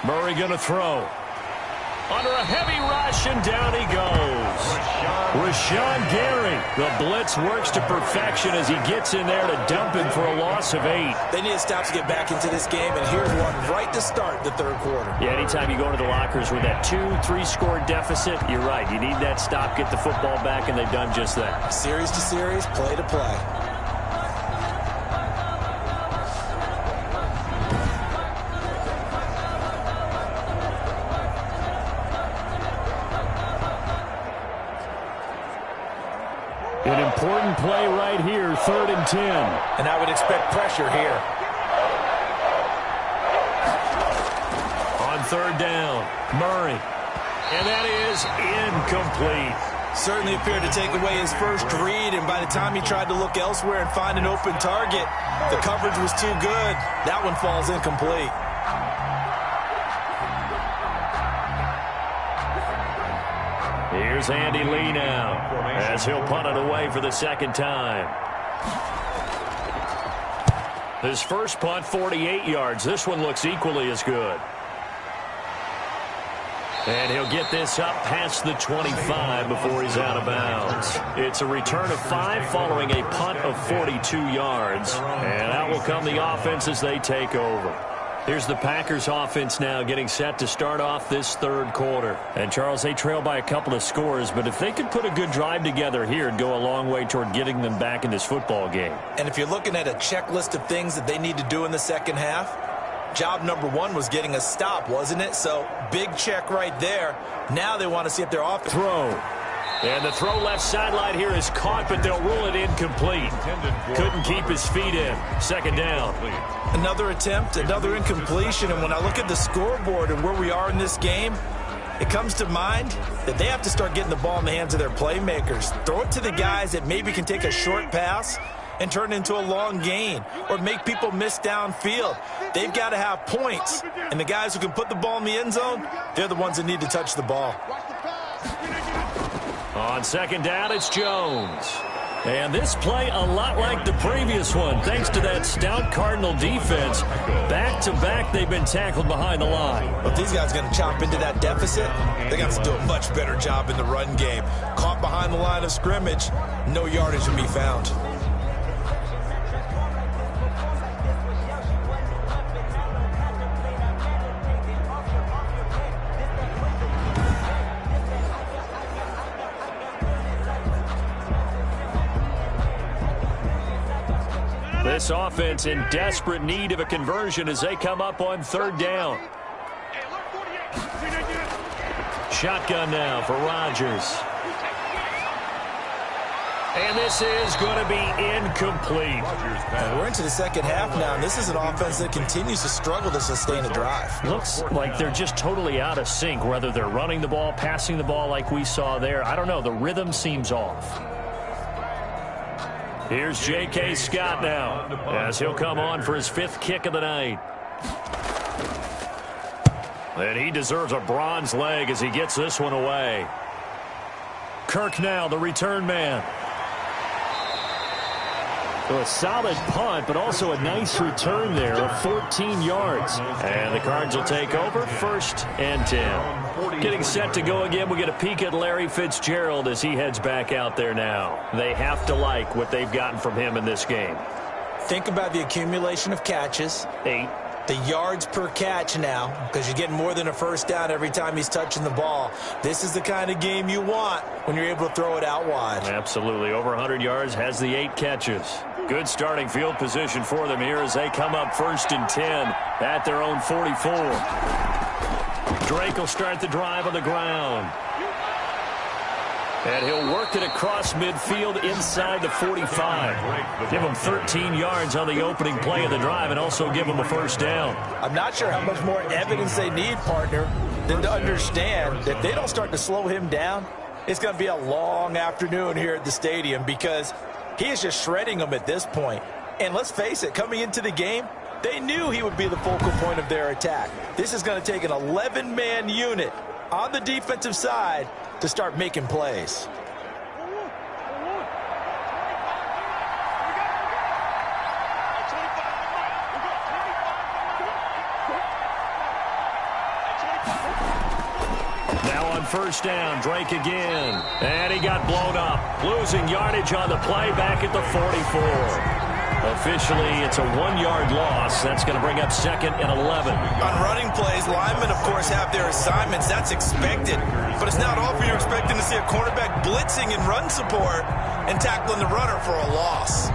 Murray going to throw. Under a heavy rush, and down he goes. Rashawn Gary. The blitz works to perfection as he gets in there to dump him for a loss of 8. They need a stop to get back into this game, and here's one right to start the third quarter. Yeah, anytime you go into the lockers with that 2-3-score deficit, you're right. You need that stop, get the football back, and they've done just that. Series to series, play to play. An important play right here, 3rd and 10. And I would expect pressure here. On 3rd down, Murray. And that is incomplete. Certainly appeared to take away his first read, and by the time he tried to look elsewhere and find an open target, the coverage was too good. That one falls incomplete. Here's Andy Lee now, as he'll punt it away for the 2nd time. His first punt, 48 yards. This one looks equally as good. And he'll get this up past the 25 before he's out of bounds. It's a return of 5 following a punt of 42 yards. And out will come the offense as they take over. Here's the Packers offense now getting set to start off this third quarter. And, Charles, they trail by a couple of scores, but if they could put a good drive together here, it'd go a long way toward getting them back in this football game. And if you're looking at a checklist of things that they need to do in the second half, job number 1 was getting a stop, wasn't it? So, big check right there. Now they want to see if they're off. Throw. And the throw left sideline here is caught, but they'll rule it incomplete. Couldn't keep his feet in. Second down. Another attempt, another incompletion. And when I look at the scoreboard and where we are in this game, it comes to mind that they have to start getting the ball in the hands of their playmakers. Throw it to the guys that maybe can take a short pass and turn it into a long gain or make people miss downfield. They've got to have points. And the guys who can put the ball in the end zone, they're the ones that need to touch the ball. On second down, it's Jones. And this play a lot like the previous one, thanks to that stout Cardinal defense. Back-to-back, they've been tackled behind the line. But these guys are going to chop into that deficit. They got to do a much better job in the run game. Caught behind the line of scrimmage, no yardage to be found. This offense in desperate need of a conversion as they come up on third down. Shotgun now for Rodgers. And this is going to be incomplete. We're into the second half now, and this is an offense that continues to struggle to sustain a drive. Looks like they're just totally out of sync, whether they're running the ball, passing the ball like we saw there. I don't know. The rhythm seems off. Here's J.K. Scott now as he'll come on for his fifth kick of the night. And he deserves a bronze leg as he gets this one away. Kirk now, the return man. So a solid punt, but also a nice return there of 14 yards. And the Cards will take over, 1st and 10. Getting set to go again, we get a peek at Larry Fitzgerald as he heads back out there now. They have to like what they've gotten from him in this game. Think about the accumulation of catches. 8. The yards per catch now, because you're getting more than a first down every time he's touching the ball. This is the kind of game you want when you're able to throw it out wide. Absolutely. Over 100 yards, has the 8 catches. Good starting field position for them here as they come up 1st and 10 at their own 44. Drake will start the drive on the ground. And he'll work it across midfield inside the 45. Give him 13 yards on the opening play of the drive and also give him a first down. I'm not sure how much more evidence they need, partner, than to understand that if they don't start to slow him down, it's going to be a long afternoon here at the stadium because he is just shredding them at this point. And let's face it, coming into the game, they knew he would be the focal point of their attack. This is going to take an 11-man unit on the defensive side to start making plays. Now on first down, Drake again. And he got blown up. Losing yardage on the play back at the 44. Officially, it's a 1-yard loss. That's going to bring up 2nd and 11. On running plays, linemen, of course, have their assignments. That's expected. But it's not often you're expecting to see a cornerback blitzing in run support and tackling the runner for a loss.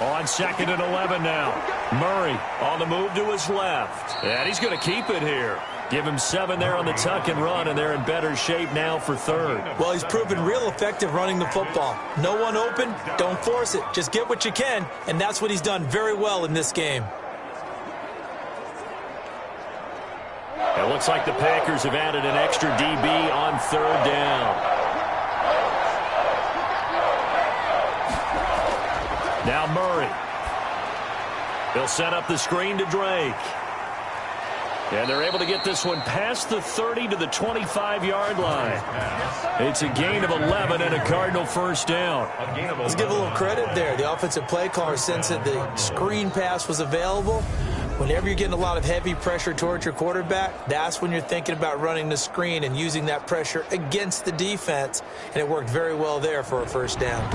On 2nd and 11 now. Murray on the move to his left. And he's going to keep it here. Give him 7 there on the tuck and run, and they're in better shape now for 3rd. Well, he's proven real effective running the football. No one open, don't force it. Just get what you can, and that's what he's done very well in this game. It looks like the Packers have added an extra DB on 3rd down. Now Murray. He'll set up the screen to Drake. And they're able to get this one past the 30 to the 25-yard line. It's a gain of 11 and a Cardinal first down. Let's give a little credit there. The offensive play caller sensed that the screen pass was available. Whenever you're getting a lot of heavy pressure towards your quarterback, that's when you're thinking about running the screen and using that pressure against the defense. And it worked very well there for a first down.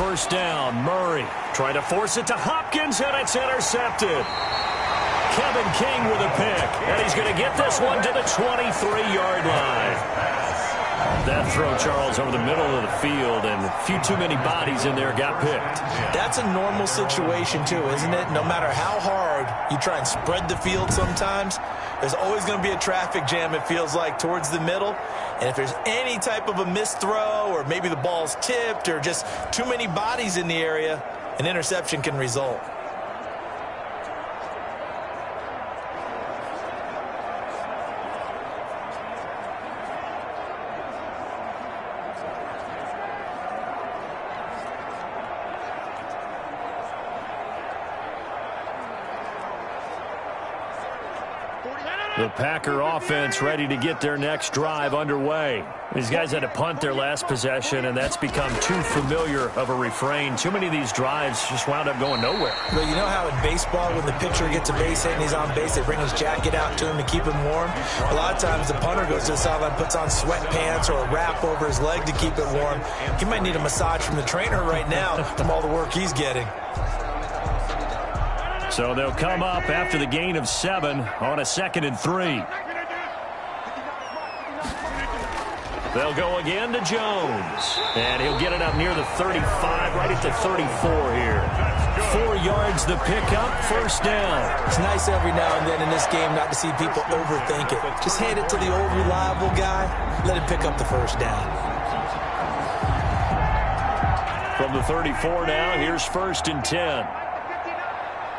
first down. Murray trying to force it to Hopkins, and it's intercepted. Kevin King with a pick, and he's going to get this one to the 23-yard line. That throw, Charles, over the middle of the field, and a few too many bodies in there got picked. That's a normal situation, too, isn't it? No matter how hard you try and spread the field sometimes, there's always going to be a traffic jam, it feels like, towards the middle. And if there's any type of a missed throw, or maybe the ball's tipped, or just too many bodies in the area, an interception can result. The Packer offense ready to get their next drive underway. These guys had to punt their last possession, and that's become too familiar of a refrain. Too many of these drives just wound up going nowhere. But you know how in baseball, when the pitcher gets a base hit and he's on base, they bring his jacket out to him to keep him warm? A lot of times the punter goes to the sideline, puts on sweatpants or a wrap over his leg to keep it warm. He might need a massage from the trainer right now from all the work he's getting. So they'll come up after the gain of 7 on a 2nd and 3. They'll go again to Jones. And he'll get it up near the 35, right at the 34 here. 4 yards the pickup, first down. It's nice every now and then in this game not to see people overthink it. Just hand it to the old reliable guy. Let him pick up the first down. From the 34 now, here's 1st and 10.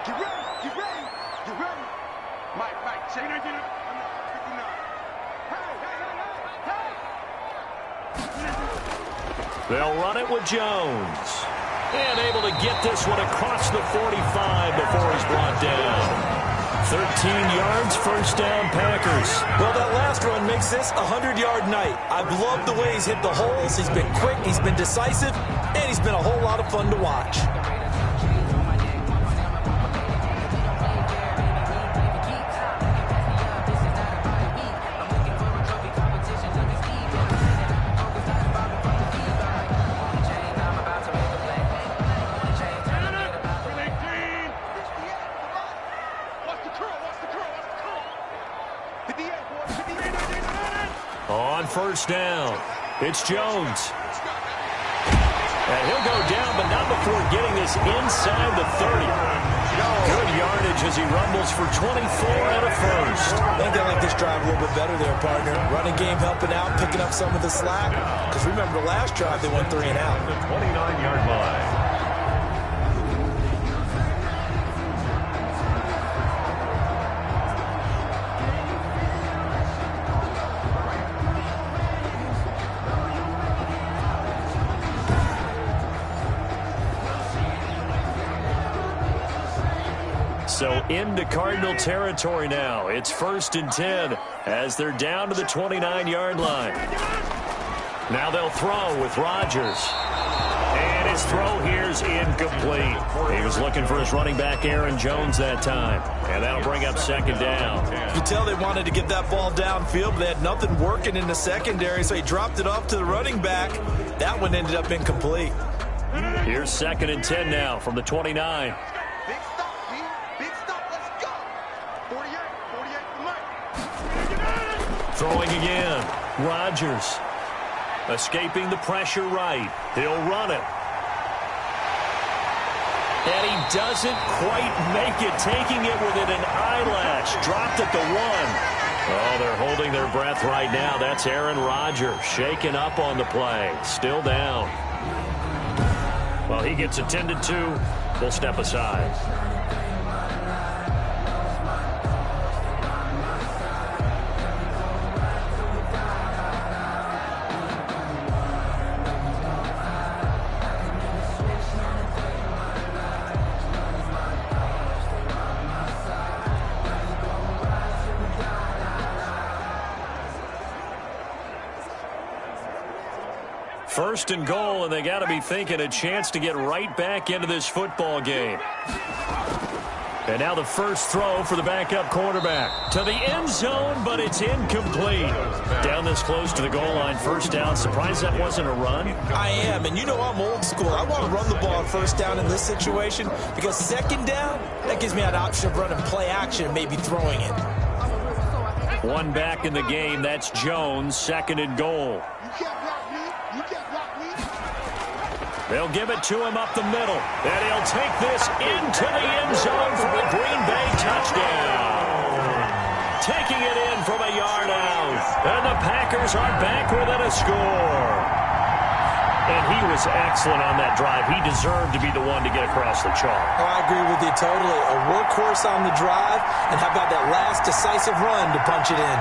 Get ready, get ready, get ready. Mike, check. I'm 59. Hey. They'll run it with Jones. And able to get this one across the 45 before he's brought down. 13 yards, first down, Packers. Well, that last run makes this a 100-yard night. I've loved the way he's hit the holes. He's been quick, he's been decisive, and he's been a whole lot of fun to watch. On first down, it's Jones. And he'll go down, but not before getting this inside the 30. Good yardage as he rumbles for 24 and a first. I think they like this drive a little bit better there, partner. Running game helping out, picking up some of the slack. Because remember the last drive, they went 3 and out. The 29-yard line. So into Cardinal territory now. It's 1st and 10 as they're down to the 29-yard line. Now they'll throw with Rodgers. And his throw here's incomplete. He was looking for his running back, Aaron Jones, that time. And that'll bring up 2nd down. You can tell they wanted to get that ball downfield, but they had nothing working in the secondary, so he dropped it off to the running back. That one ended up incomplete. Here's 2nd and 10 now from the 29. Throwing again. Rodgers. Escaping the pressure right. He'll run it. And he doesn't quite make it. Taking it within an eyelash. Dropped at the 1. Oh, they're holding their breath right now. That's Aaron Rodgers shaken up on the play. Still down. Well, he gets attended to. We'll step aside. First and goal, and they got to be thinking a chance to get right back into this football game. And now the first throw for the backup quarterback. To the end zone, but it's incomplete. Down this close to the goal line, first down. Surprised that wasn't a run? I am, and you know I'm old school. I want to run the ball on first down in this situation because second down, that gives me an option of running play action and maybe throwing it. One back in the game. That's Jones, second and goal. They'll give it to him up the middle. And he'll take this into the end zone for a Green Bay touchdown. Taking it in from a yard out. And the Packers are back within a score. And he was excellent on that drive. He deserved to be the one to get across the chalk. Oh, I agree with you totally. A workhorse on the drive. And how about that last decisive run to punch it in?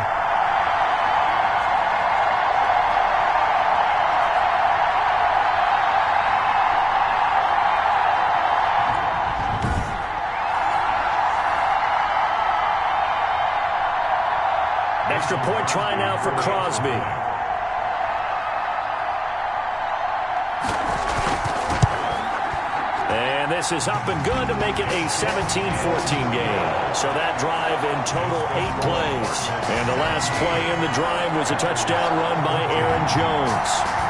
Extra point try now for Crosby. And this is up and good to make it a 17-14 game. So that drive in total 8 plays. And the last play in the drive was a touchdown run by Aaron Jones.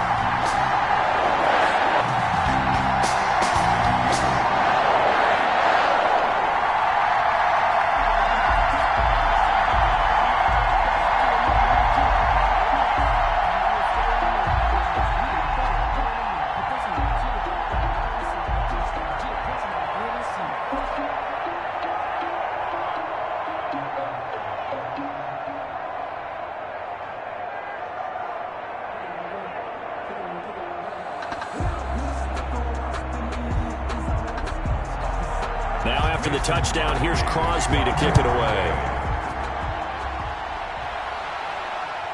Now after the touchdown, here's Crosby to kick it away.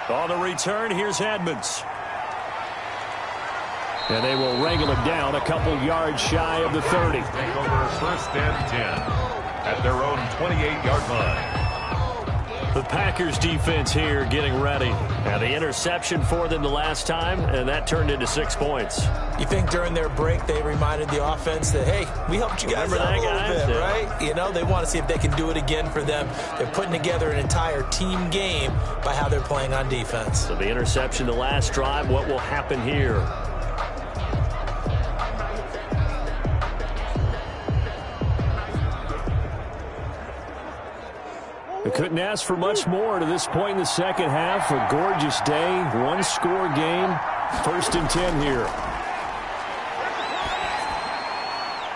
On the return, here's Edmonds. And they will wrangle it down a couple yards shy of the 30. Take over first and 10 at their own 28-yard line. The Packers defense here getting ready. Now the interception for them the last time, and that turned into 6 points. You think during their break they reminded the offense that, hey, we helped you guys out a little bit, right? You know, they want to see if they can do it again for them. They're putting together an entire team game by how they're playing on defense. So the interception the last drive, what will happen here? They couldn't ask for much more to this point in the second half. A gorgeous day, one-score game, first and 10 here.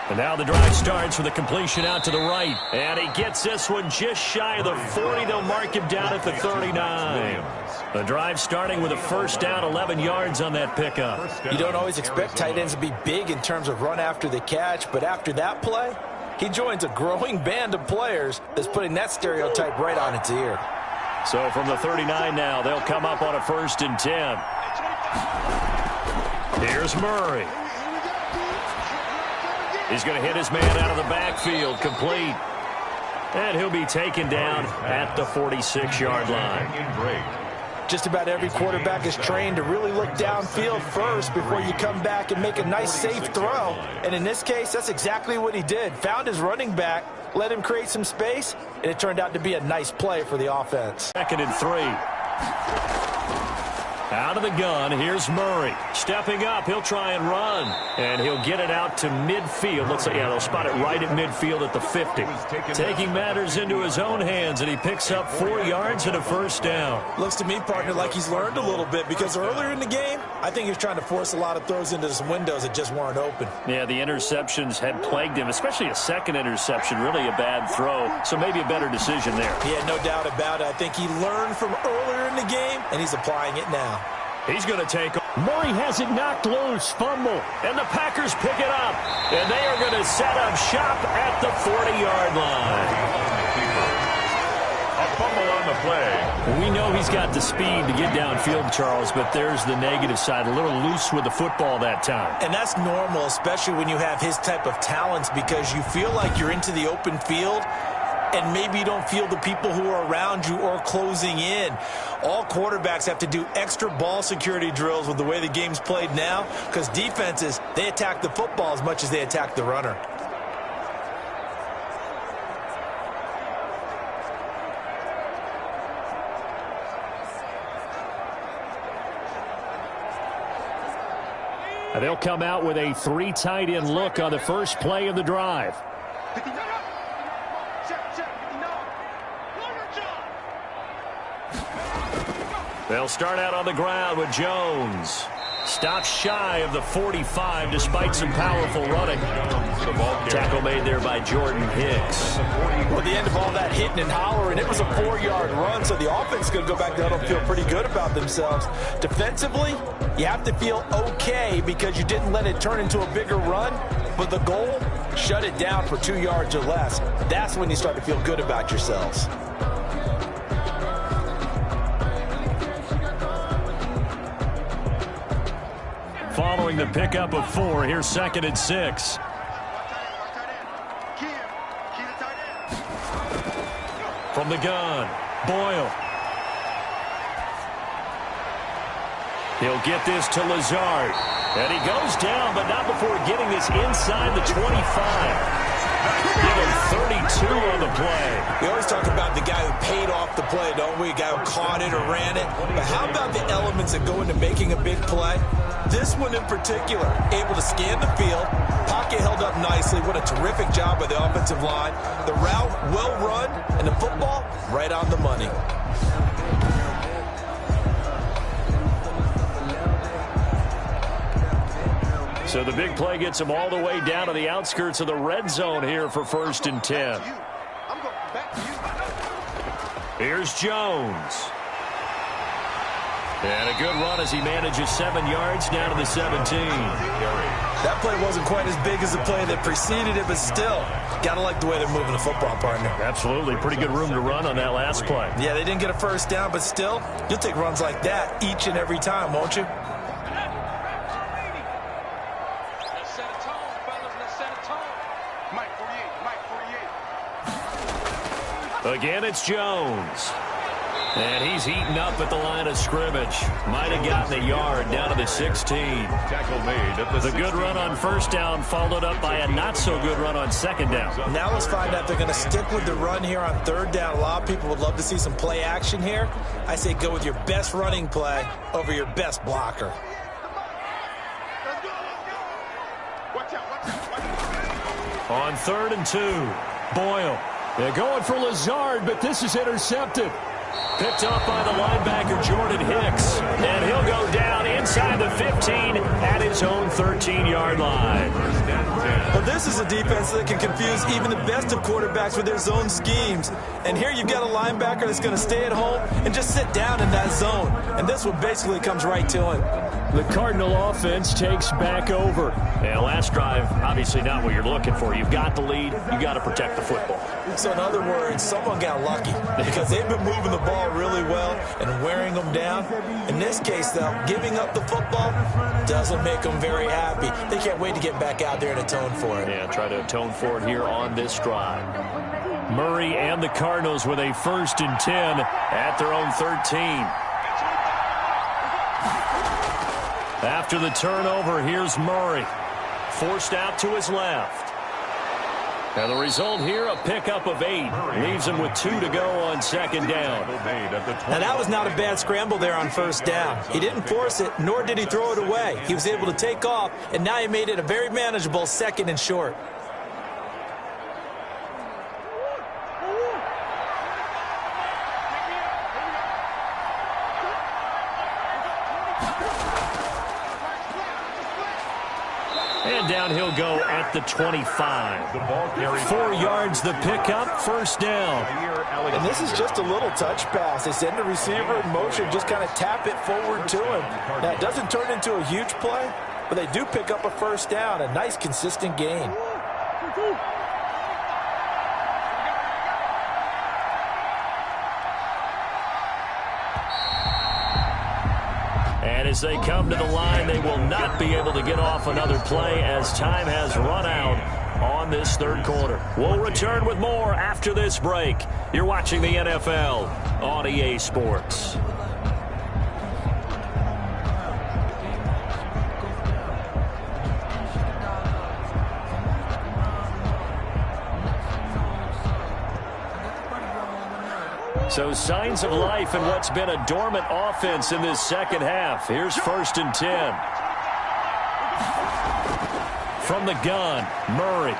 And now the drive starts with a completion out to the right. And he gets this one just shy of the 40. They'll mark him down at the 39. The drive starting with a first down, 11 yards on that pickup. You don't always expect tight ends to be big in terms of run after the catch, but after that play, he joins a growing band of players that's putting that stereotype right on its ear. So from the 39 now, they'll come up on a first and 10. Here's Murray. He's going to hit his man out of the backfield, complete. And he'll be taken down at the 46-yard line. Just about every quarterback is trained to really look downfield first before you come back and make a nice, safe throw. And in this case, that's exactly what he did. Found his running back, let him create some space, and it turned out to be a nice play for the offense. Second and 3. Out of the gun, here's Murray. Stepping up, he'll try and run. And he'll get it out to midfield. Looks like, yeah, they'll spot it right at midfield at the 50. Taking matters into his own hands, and he picks up 4 yards and a first down. Looks to me, partner, like he's learned a little bit because earlier in the game, I think he was trying to force a lot of throws into some windows that just weren't open. Yeah, the interceptions had plagued him, especially a second interception, really a bad throw. So maybe a better decision there. Yeah, no doubt about it. I think he learned from earlier in the game, and he's applying it now. He's going to take. Murray has it knocked loose, fumble, and the Packers pick it up. And they are going to set up shop at the 40-yard line. A fumble on the play. We know he's got the speed to get downfield, Charles, but there's the negative side. A little loose with the football that time. And that's normal, especially when you have his type of talents, because you feel like you're into the open field and maybe you don't feel the people who are around you or closing in. All quarterbacks have to do extra ball security drills with the way the game's played now, because defenses, they attack the football as much as they attack the runner. They'll come out with a 3 tight end look on the first play of the drive. They'll start out on the ground with Jones. Stopped shy of the 45 despite some powerful running. Tackle made there by Jordan Hicks. Well, at the end of all that hitting and hollering, it was a 4-yard run, so the offense is going to go back down and feel pretty good about themselves. Defensively, you have to feel okay because you didn't let it turn into a bigger run, but the goal, shut it down for 2 yards or less. That's when you start to feel good about yourselves. Following the pickup of 4, here's 2nd and 6. From the gun, Boyle. He'll get this to Lazard. And he goes down, but not before getting this inside the 25. Give him 32 on the play. We always talk about the guy who paid off the play, don't we? A guy who caught it or ran it. But how about the elements that go into making a big play? This one in particular, able to scan the field, pocket held up nicely. What a terrific job by the offensive line. The route, well run, and the football, right on the money. So the big play gets him all the way down to the outskirts of the red zone here for 1st and 10. Here's Jones. And a good run as he manages 7 yards down to the 17. That play wasn't quite as big as the play that preceded it, but still, got to like the way they're moving the football, partner. Absolutely. Pretty good room to run on that last play. Yeah, they didn't get a first down, but still, you'll take runs like that each and every time, won't you? Again, it's Jones. And he's eaten up at the line of scrimmage. Might have gotten a yard down to the 16. Tackle made at the good run on 1st down followed up by a not-so-good run on 2nd down. Now let's find out if they're going to stick with the run here on 3rd down. A lot of people would love to see some play action here. I say go with your best running play over your best blocker. On 3rd and 2, Boyle. They're going for Lazard, but this is intercepted. Picked up by the linebacker, Jordan Hicks. And he'll go down inside the 15 at his own 13-yard line. Well, this is a defense that can confuse even the best of quarterbacks with their zone schemes. And here you've got a linebacker that's going to stay at home and just sit down in that zone. And this one basically comes right to him. The Cardinal offense takes back over. And last drive, obviously not what you're looking for. You've got the lead. You've got to protect the football. So in other words, someone got lucky because they've been moving the ball really well and wearing them down. In this case, though, giving up the football doesn't make them very happy. They can't wait to get back out there and atone for it. Yeah, try to atone for it here on this drive. Murray and the Cardinals with a 1st and 10 at their own 13. After the turnover, here's Murray. Forced out to his left. And the result here, a pickup of 8. Leaves him with 2 to go on 2nd down. Now, that was not a bad scramble there on 1st down. He didn't force it, nor did he throw it away. He was able to take off, and now he made it a very manageable 2nd and short. And down he'll go at the 25. 4 yards the pickup, 1st down. And this is just a little touch pass. They send the receiver in motion, just kind of tap it forward to him. Now, it doesn't turn into a huge play, but they do pick up a 1st down, a nice, consistent gain. And as they come to the line, they will not be able to get off another play as time has run out on this 3rd quarter. We'll return with more after this break. You're watching the NFL on EA Sports. So signs of life in what's been a dormant offense in this 2nd half. Here's 1st and 10. From the gun, Murray.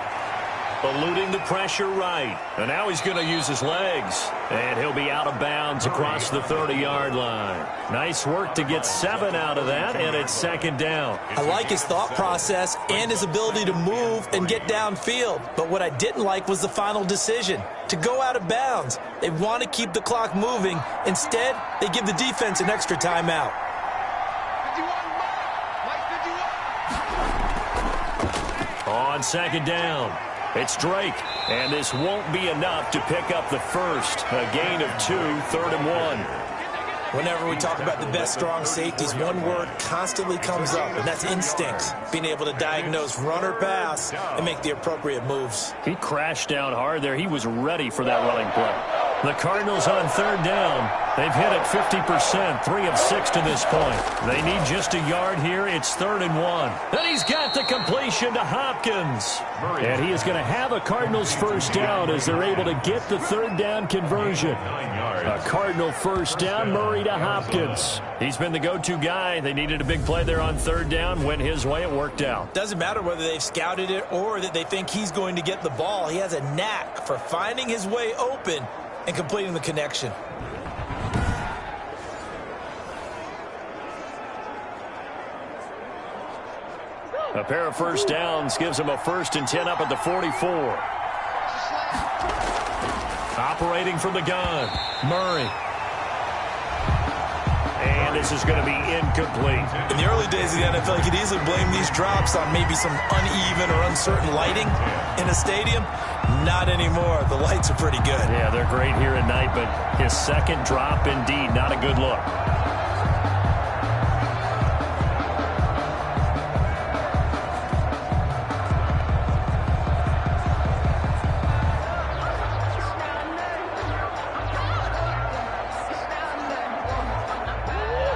Eluding the pressure right. And now he's going to use his legs. And he'll be out of bounds across the 30-yard line. Nice work to get 7 out of that, and it's second down. I like his thought process and his ability to move and get downfield. But what I didn't like was the final decision, to go out of bounds. They want to keep the clock moving. Instead, they give the defense an extra timeout. On second down, it's Drake, and this won't be enough to pick up the first. A gain of 2, 3rd and 1. Whenever we talk about the best strong safeties, one word constantly comes up, and that's instincts. Being able to diagnose run or pass and make the appropriate moves. He crashed down hard there. He was ready for that running play. The Cardinals on 3rd down. They've hit it 50%, 3 of 6 to this point. They need just a yard here. It's 3rd and 1. And he's got the completion to Hopkins. And he is going to have a Cardinals first down as they're able to get the 3rd down conversion. A Cardinal first down, Murray to Hopkins. He's been the go-to guy. They needed a big play there on 3rd down. Went his way. It worked out. Doesn't matter whether they've scouted it or that they think he's going to get the ball. He has a knack for finding his way open and completing the connection. A pair of first downs gives him a 1st and 10 up at the 44. Operating from the gun, Murray. And this is going to be incomplete. In the early days of the NFL, you could easily blame these drops on maybe some uneven or uncertain lighting in a stadium. Not anymore. The lights are pretty good. Yeah, they're great here at night, but his second drop, indeed, not a good look.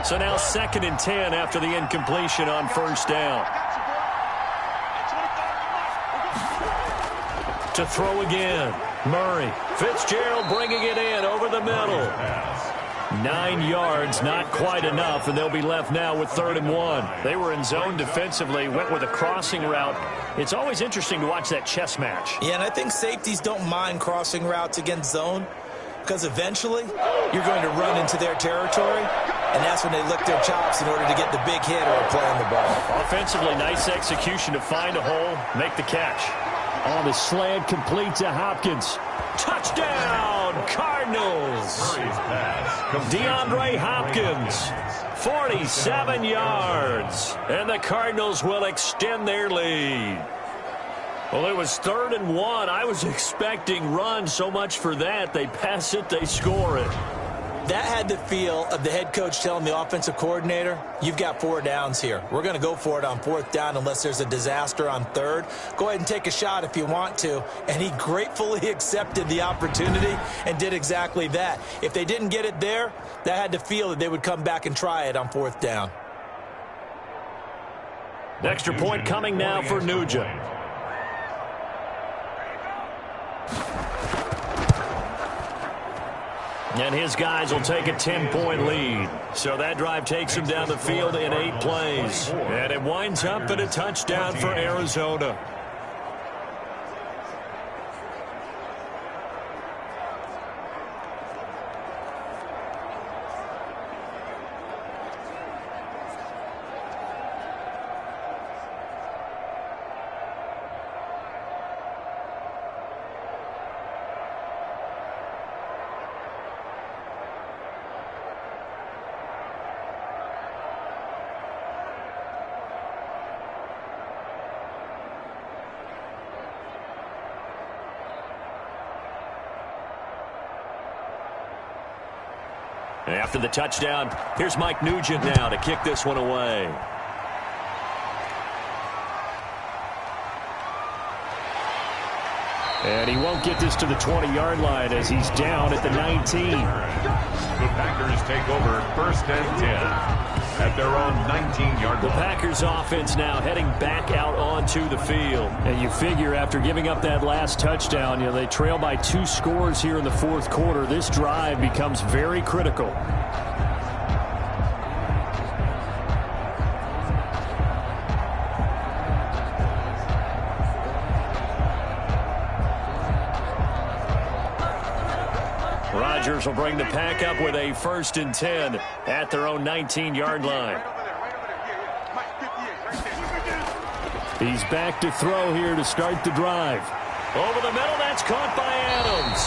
So now 2nd and 10 after the incompletion on first down. To throw again, Murray. Fitzgerald bringing it in over the middle. 9 yards, not quite enough, and they'll be left now with 3rd and 1. They were in zone defensively, went with a crossing route. It's always interesting to watch that chess match. Yeah, and I think safeties don't mind crossing routes against zone because eventually you're going to run into their territory, and that's when they lick their chops in order to get the big hit or a play on the ball. Offensively, nice execution to find a hole, make the catch. On the slant, complete to Hopkins. Touchdown, Cardinals. DeAndre Hopkins, 47 yards. And the Cardinals will extend their lead. Well, it was 3rd and 1. I was expecting run, so much for that. They pass it, they score it. That had the feel of the head coach telling the offensive coordinator, you've got 4 downs here. We're going to go for it on 4th down unless there's a disaster on 3rd. Go ahead and take a shot if you want to. And he gratefully accepted the opportunity and did exactly that. If they didn't get it there, that had the feel that they would come back and try it on 4th down. The extra point coming now for Nugent. And his guys will take a 10-point lead. So that drive takes him down the field in 8 plays. And it winds up in a touchdown for Arizona. After the touchdown, here's Mike Nugent now to kick this one away. And he won't get this to the 20-yard line as he's down at the 19. The Packers take over 1st and 10 at their own 19-yard line. The Packers offense now heading back out onto the field. And you figure after giving up that last touchdown, they trail by 2 scores here in the 4th quarter. This drive becomes very critical. Rodgers will bring the pack up with a 1st and 10 at their own 19-yard line. He's back to throw here to start the drive. Over the middle, that's caught by Adams.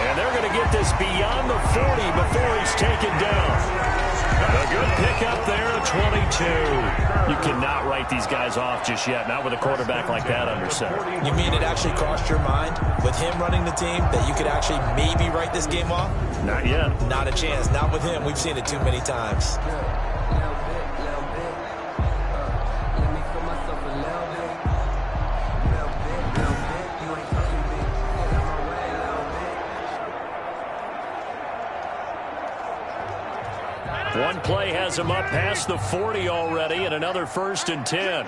And they're going to get this beyond the 40 before he's taken down. A good pickup there at 22. You cannot write these guys off just yet, not with a quarterback like that under center. You mean it actually crossed your mind with him running the team that you could actually maybe write this game off? Not yet. Not a chance. Not with him. We've seen it too many times. One play has him up past the 40 already, and another 1st and 10.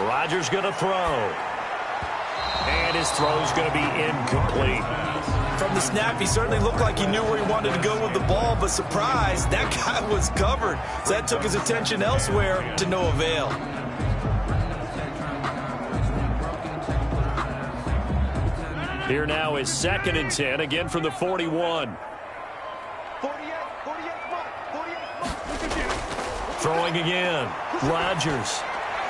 Rodgers going to throw. And his throw's going to be incomplete. From the snap, he certainly looked like he knew where he wanted to go with the ball, but surprise, that guy was covered. So that took his attention elsewhere to no avail. Here now is 2nd and 10, again from the 41. Throwing again. Rodgers.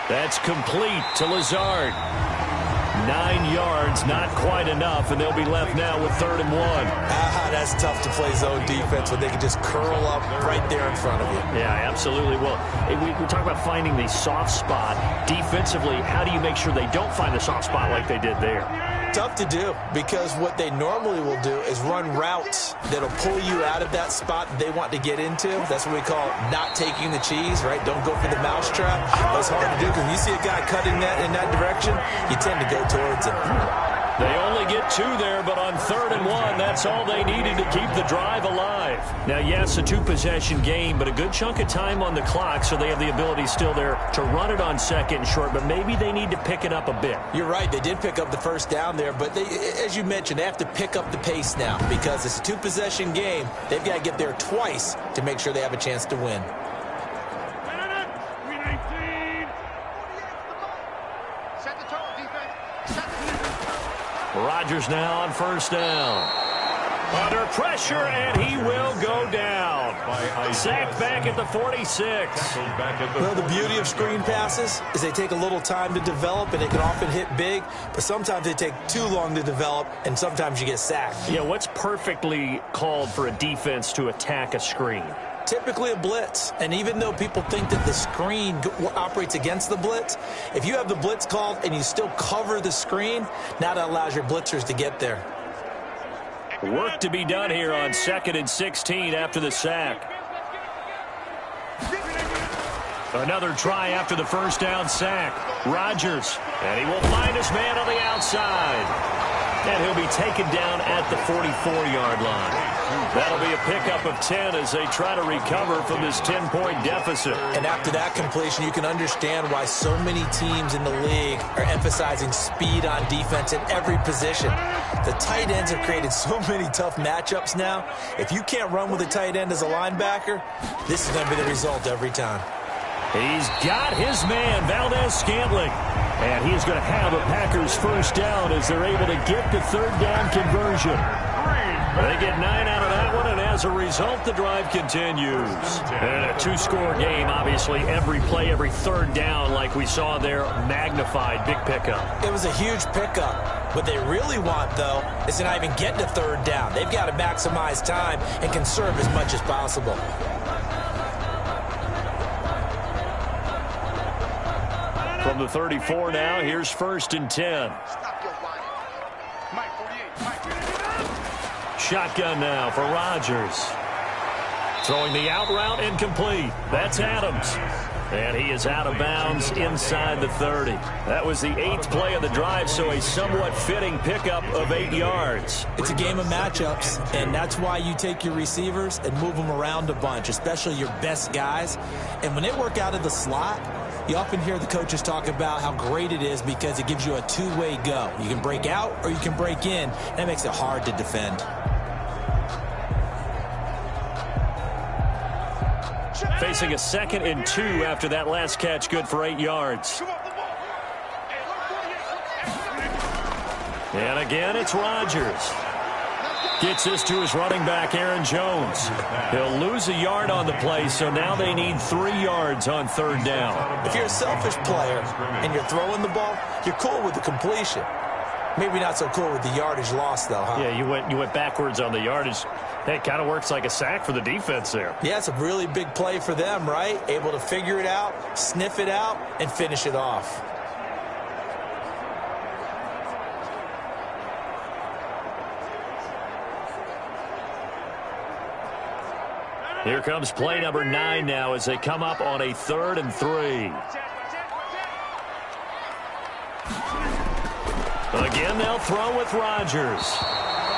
That's complete to Lazard. 9 yards, not quite enough, and they'll be left now with 3rd and 1. That's tough to play zone defense when they can just curl up right there in front of you. Yeah, absolutely. Well, we talk about finding the soft spot. Defensively, how do you make sure they don't find the soft spot like they did there? Tough to do, because what they normally will do is run routes that'll pull you out of that spot they want to get into. That's what we call not taking the cheese, right? Don't go for the mousetrap. That's hard to do, because when you see a guy cutting that in that direction, you tend to go towards him. They only get 2 there, but on 3rd and 1, that's all they needed to keep the drive alive. Now, yes, a 2-possession game, but a good chunk of time on the clock, so they have the ability still there to run it on 2nd and short, but maybe they need to pick it up a bit. You're right. They did pick up the 1st down there, but they, as you mentioned, they have to pick up the pace now because it's a 2-possession game. They've got to get there twice to make sure they have a chance to win. Rodgers now on 1st down. Under pressure, and he will go down. Sacked back at the 46. Well, the beauty of screen passes is they take a little time to develop, and they can often hit big, but sometimes they take too long to develop, and sometimes you get sacked. Yeah, what's perfectly called for a defense to attack a screen? Typically a blitz, and even though people think that the screen operates against the blitz, if you have the blitz called and you still cover the screen, now that allows your blitzers to get there. Work to be done here on 2nd and 16 after the sack. Another try after the 1st down sack. Rodgers, and he will find his man on the outside. And he'll be taken down at the 44-yard line. That'll be a pickup of 10 as they try to recover from this 10-point deficit. And after that completion, you can understand why so many teams in the league are emphasizing speed on defense at every position. The tight ends have created so many tough matchups now. If you can't run with a tight end as a linebacker, this is going to be the result every time. He's got his man, Valdez-Scantling. And he is going to have a Packers 1st down as they're able to get the 3rd down conversion. They get 9 out of that one, and as a result, the drive continues. And a 2-score game, obviously, every play, every 3rd down, like we saw there, magnified, big pickup. It was a huge pickup. What they really want, though, is to not even get to 3rd down. They've got to maximize time and conserve as much as possible. From the 34 now, here's 1st and 10. Shotgun now for Rodgers. Throwing the out route incomplete. That's Adams. And he is out of bounds inside the 30. That was the 8th play of the drive, so a somewhat fitting pickup of 8 yards. It's a game of matchups, and that's why you take your receivers and move them around a bunch, especially your best guys. And when they work out of the slot, you often hear the coaches talk about how great it is because it gives you a two-way go. You can break out or you can break in. That makes it hard to defend. Facing a 2nd and 2 after that last catch, good for 8 yards. And again, it's Rodgers. Gets this to his running back, Aaron Jones. He'll lose a yard on the play, so now they need 3 yards on 3rd down. If you're a selfish player and you're throwing the ball, you're cool with the completion. Maybe not so cool with the yardage loss, though, huh? Yeah, you went backwards on the yardage. Hey, it kind of works like a sack for the defense there. Yeah, it's a really big play for them, right? Able to figure it out, sniff it out, and finish it off. Here comes play number 9 now as they come up on a 3rd and 3. Again, they'll throw with Rodgers.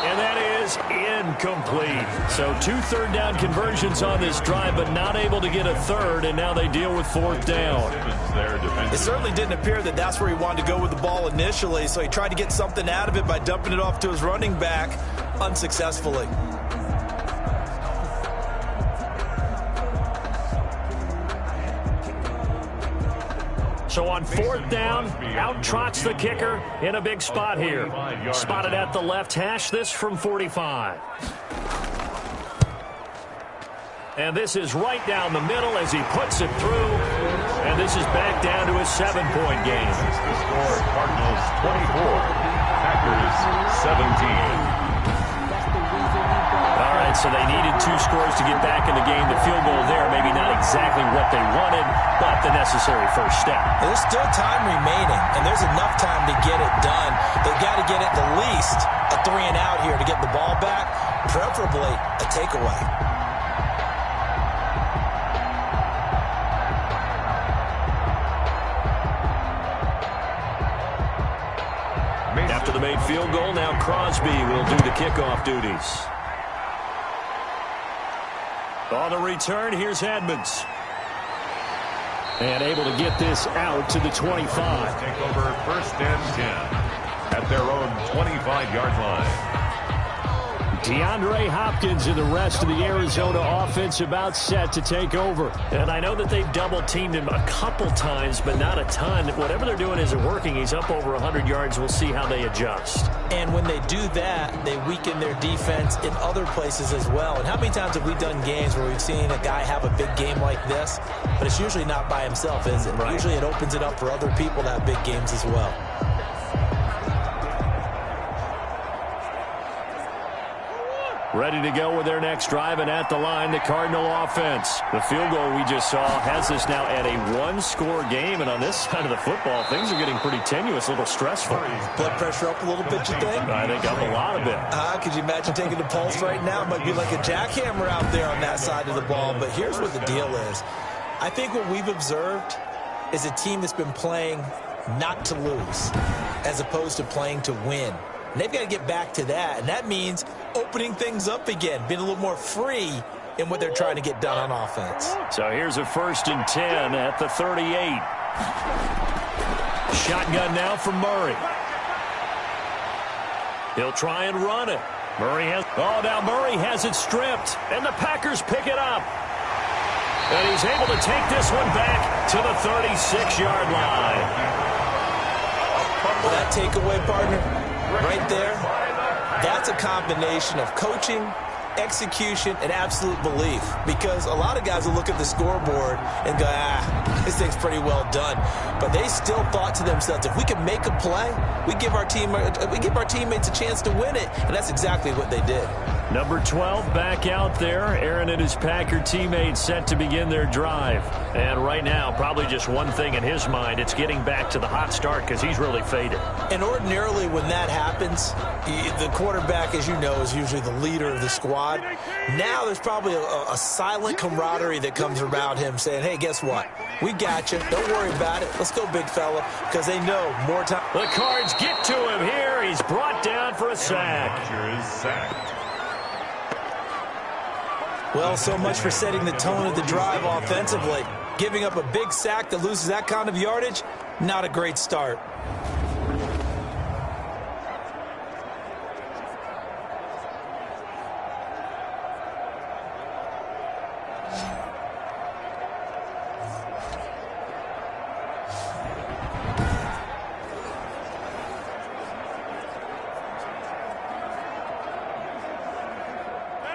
And that is incomplete. So 2 3rd down conversions on this drive, but not able to get a 3rd, and now they deal with 4th down. It certainly didn't appear that that's where he wanted to go with the ball initially, so he tried to get something out of it by dumping it off to his running back unsuccessfully. So on 4th down, out trots the kicker in a big spot here. Spotted at the left hash, this from 45. And this is right down the middle as he puts it through. And this is back down to a 7-point game. The score, Cardinals 24, Packers 17. All right, so they needed 2 scores to get back in the game. The field goal there, maybe not exactly what they wanted, but the necessary first step. There's still time remaining, and there's enough time to get it done. They've got to get at the least a 3 and out here to get the ball back, preferably a takeaway. After the made field goal, now Crosby will do the kickoff duties. On the return, here's Edmonds. And able to get this out to the 25. Take over 1st and 10 at their own 25-yard line. DeAndre Hopkins and the rest of the Arizona offense about set to take over. And I know that they've double-teamed him a couple times, but not a ton. Whatever they're doing isn't working. He's up over 100 yards. We'll see how they adjust. And when they do that, they weaken their defense in other places as well. And how many times have we done games where we've seen a guy have a big game like this, but it's usually not by himself, is it? Right. Usually it opens it up for other people to have big games as well. Ready to go with their next drive, and at the line, the Cardinal offense. The field goal we just saw has us now at a 1-score game, and on this side of the football, things are getting pretty tenuous, a little stressful. Blood pressure up a little bit, you think? I think up a lot of it. Could you imagine taking the pulse right now? It might be like a jackhammer out there on that side of the ball, but here's what the deal is. I think what we've observed is a team that's been playing not to lose as opposed to playing to win. And they've got to get back to that, and that means opening things up again, being a little more free in what they're trying to get done on offense. So here's a 1st and 10 at the 38. Shotgun now from Murray. He'll try and run it. Now Murray has it stripped, and the Packers pick it up. And he's able to take this one back to the 36-yard line. That takeaway, partner, right there, that's a combination of coaching, execution, and absolute belief. Because a lot of guys will look at the scoreboard and go, this thing's pretty well done. But they still thought to themselves, if we can make a play, we give our teammates a chance to win it. And that's exactly what they did. Number 12 back out there. Aaron and his Packer teammates set to begin their drive. And right now, probably just one thing in his mind. It's getting back to the hot start because he's really faded. And ordinarily when that happens, the quarterback, as you know, is usually the leader of the squad. Now there's probably a silent camaraderie that comes around him saying, hey, guess what? We got you. Don't worry about it. Let's go, big fella, because they know more time. The Cards get to him here. He's brought down for a sack. Rodgers sacked. Well, so much for setting the tone of the drive offensively. Giving up a big sack that loses that kind of yardage, not a great start.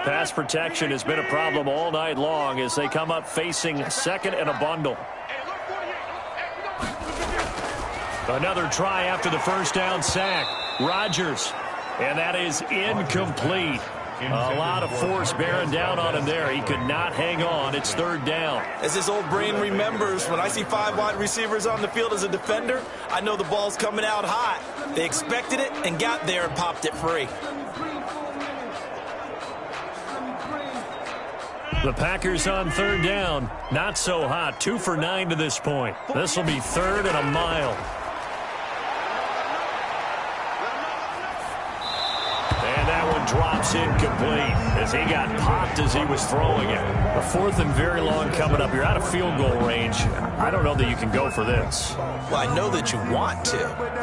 Pass protection has been a problem all night long as they come up facing second and a bundle. Another try after the first down sack. Rodgers. And that is incomplete. A lot of force bearing down on him there. He could not hang on. It's third down. As his old brain remembers, when I see 5 wide receivers on the field as a defender, I know the ball's coming out hot. They expected it and got there and popped it free. The Packers on third down. Not so hot. 2 for 9 to this point. This will be third and a mile. And that one drops incomplete as he got popped as he was throwing it. A fourth and very long coming up. You're out of field goal range. I don't know that you can go for this. Well, I know that you want to,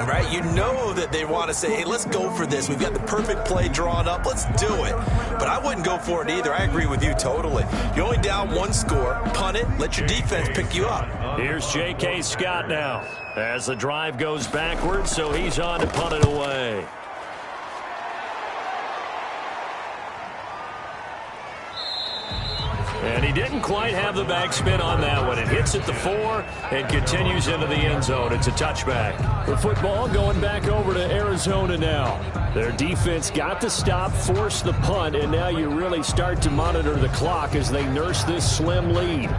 right? You know that they want to say, hey, let's go for this. We've got the perfect play drawn up. Let's do it. But I wouldn't go for it either. I agree with you totally. You're only down 1 score. Punt it. Let your defense pick you up. Here's J.K. Scott now as the drive goes backwards, so he's on to punt it away. And he didn't quite have the backspin on that one. It hits at the 4 and continues into the end zone. It's a touchback. The football going back over to Arizona now. Their defense got the stop, forced the punt, and now you really start to monitor the clock as they nurse this slim lead.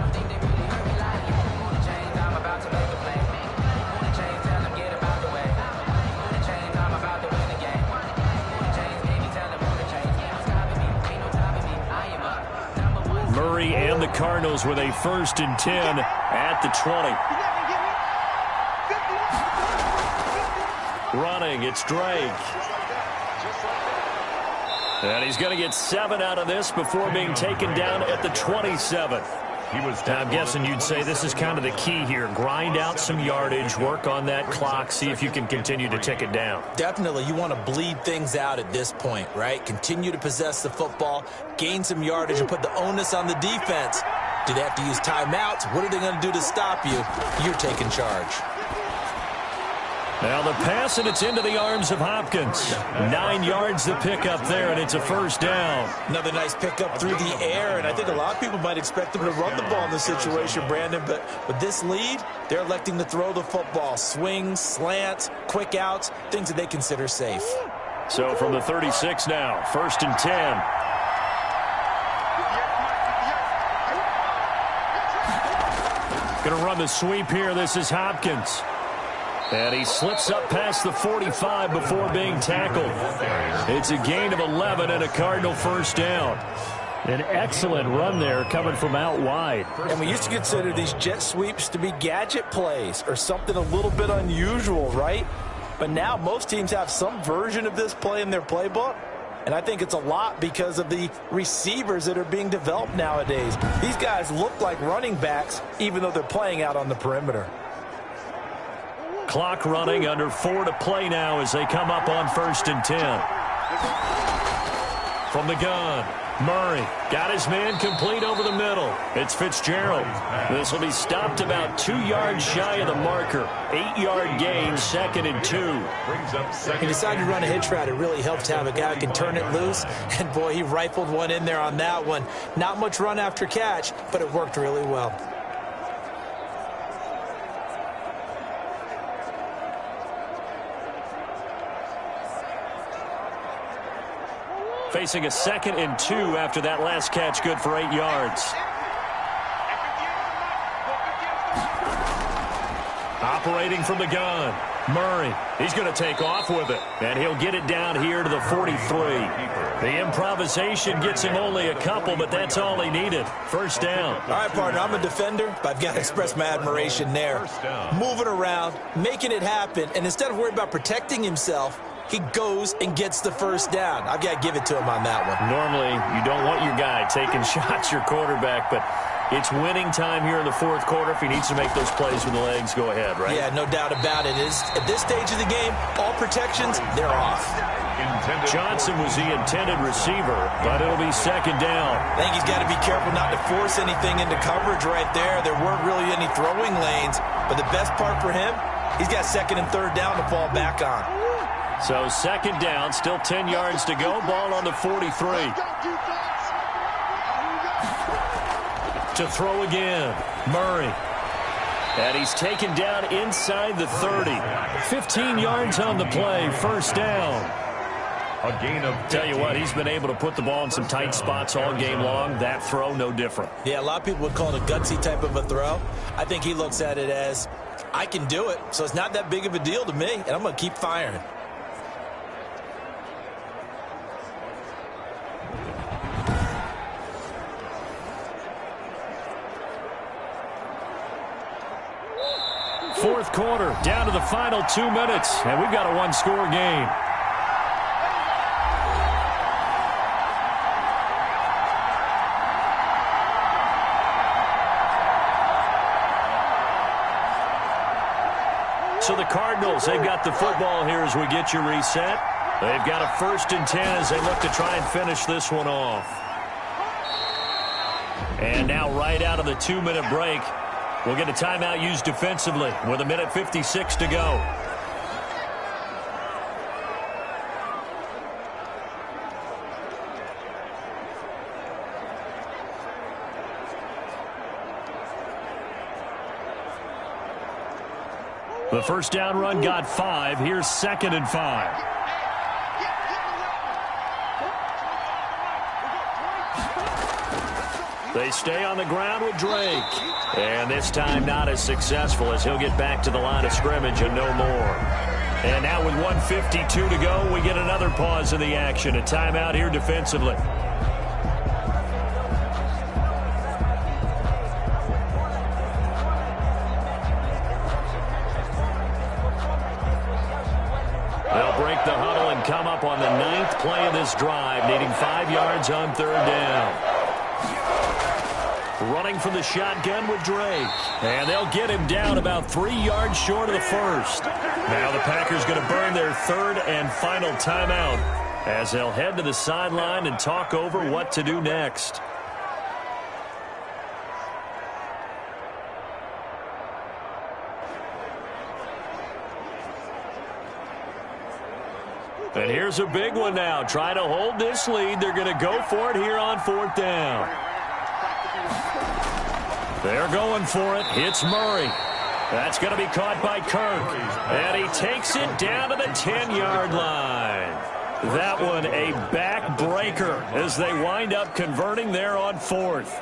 Murray and the Cardinals with a 1st and 10 at the 20. Running, it's Drake. And he's going to get 7 out of this before being taken down at the 27. Now, I'm guessing you'd say this is kind of the key here. Grind out some yardage, work on that clock, see if you can continue to tick it down. Definitely. You want to bleed things out at this point, right? Continue to possess the football, gain some yardage, and put the onus on the defense. Do they have to use timeouts? What are they going to do to stop you? You're taking charge. Now the pass, and it's into the arms of Hopkins. 9 yards to pick up there, and it's a first down. Another nice pickup through the air, and I think a lot of people might expect them to run the ball in this situation, Brandon, but with this lead, they're electing to throw the football. Swings, slants, quick outs, things that they consider safe. So from the 36 now, 1st and 10. Going to run the sweep here. This is Hopkins. And he slips up past the 45 before being tackled. It's a gain of 11 and a Cardinal first down. An excellent run there coming from out wide. And we used to consider these jet sweeps to be gadget plays or something a little bit unusual, right? But now most teams have some version of this play in their playbook. And I think it's a lot because of the receivers that are being developed nowadays. These guys look like running backs even though they're playing out on the perimeter. Clock running, under 4 to play now as they come up on 1st and 10. From the gun, Murray got his man complete over the middle. It's Fitzgerald. This will be stopped about 2 yards shy of the marker. 8-yard gain, 2nd and 2. He decided to run a hitch route. It really helps to have a guy who can turn it loose. And, boy, he rifled one in there on that one. Not much run after catch, but it worked really well. Facing a 2nd and 2 after that last catch, good for 8 yards. Operating from the gun, Murray. He's going to take off with it, and he'll get it down here to the 43. The improvisation gets him only a couple, but that's all he needed. First down. All right, partner, I'm a defender, but I've got to express my admiration there. Moving around, making it happen, and instead of worrying about protecting himself, he goes and gets the first down. I've got to give it to him on that one. Normally, you don't want your guy taking shots, your quarterback, but it's winning time here in the 4th quarter. If he needs to make those plays with the legs, go ahead, right? Yeah, no doubt about it. At this stage of the game, all protections, they're off. Johnson was the intended receiver, but it'll be 2nd down. I think he's got to be careful not to force anything into coverage right there. There weren't really any throwing lanes, but the best part for him, he's got 2nd and 3rd down to fall back on. So 2nd down, still 10 yards to go. Ball on the 43. To throw again, Murray. And he's taken down inside the 30. 15 yards on the play, first down. A gain of... Tell you what, he's been able to put the ball in some tight spots all game long. That throw, no different. Yeah, a lot of people would call it a gutsy type of a throw. I think he looks at it as, I can do it, so it's not that big of a deal to me, and I'm going to keep firing. Fourth quarter, down to the final 2 minutes, and we've got a one-score game. So the Cardinals, they've got the football here as we get you reset. They've got a 1st and 10 as they look to try and finish this one off. And now right out of the 2-minute break, we'll get a timeout used defensively with 1:56 to go. The first down run got 5. Here's 2nd and 5. They stay on the ground with Drake. And this time not as successful as he'll get back to the line of scrimmage and no more. And now with 1:52 to go, we get another pause in the action. A timeout here defensively. They'll break the huddle and come up on the 9th play of this drive, needing 5 yards on 3rd down. Running from the shotgun with Drake. And they'll get him down about 3 yards short of the first. Now the Packers going to burn their 3rd and final timeout as they'll head to the sideline and talk over what to do next. And here's a big one now. Trying to hold this lead. They're going to go for it here on 4th down. They're going for it. It's Murray. That's going to be caught by Kirk. And he takes it down to the 10-yard line. That one a backbreaker as they wind up converting there on 4th.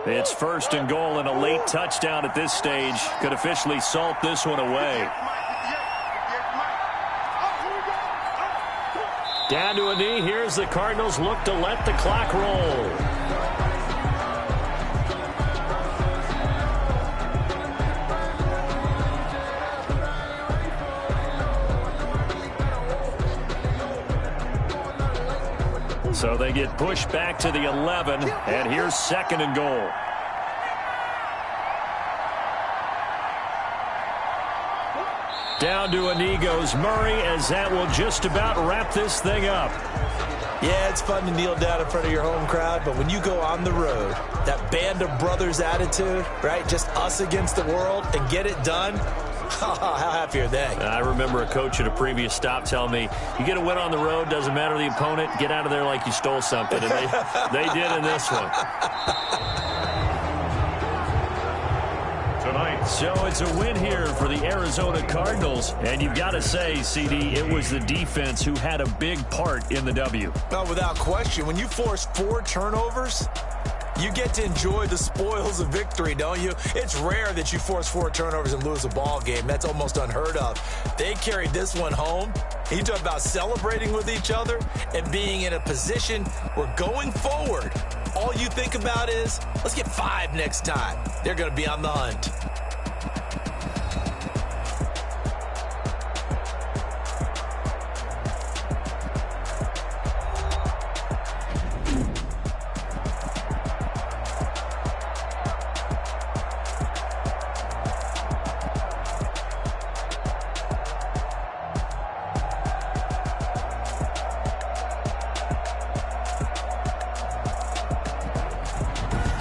It's 1st and goal, and a late touchdown at this stage could officially salt this one away. Down to a knee. Here's the Cardinals look to let the clock roll. So they get pushed back to the 11, and here's 2nd and goal. Down to a knee goes Murray, as that will just about wrap this thing up. Yeah, it's fun to kneel down in front of your home crowd, but when you go on the road, that band of brothers attitude, right, just us against the world, and get it done, how happy are they? I remember a coach at a previous stop telling me, you get a win on the road, doesn't matter the opponent, get out of there like you stole something. And they did in this one. So it's a win here for the Arizona Cardinals. And you've got to say, CD, it was the defense who had a big part in the W. No, without question. When you force 4 turnovers, you get to enjoy the spoils of victory, don't you? It's rare that you force 4 turnovers and lose a ball game. That's almost unheard of. They carried this one home. You talk about celebrating with each other and being in a position where going forward, all you think about is, let's get 5 next time. They're going to be on the hunt.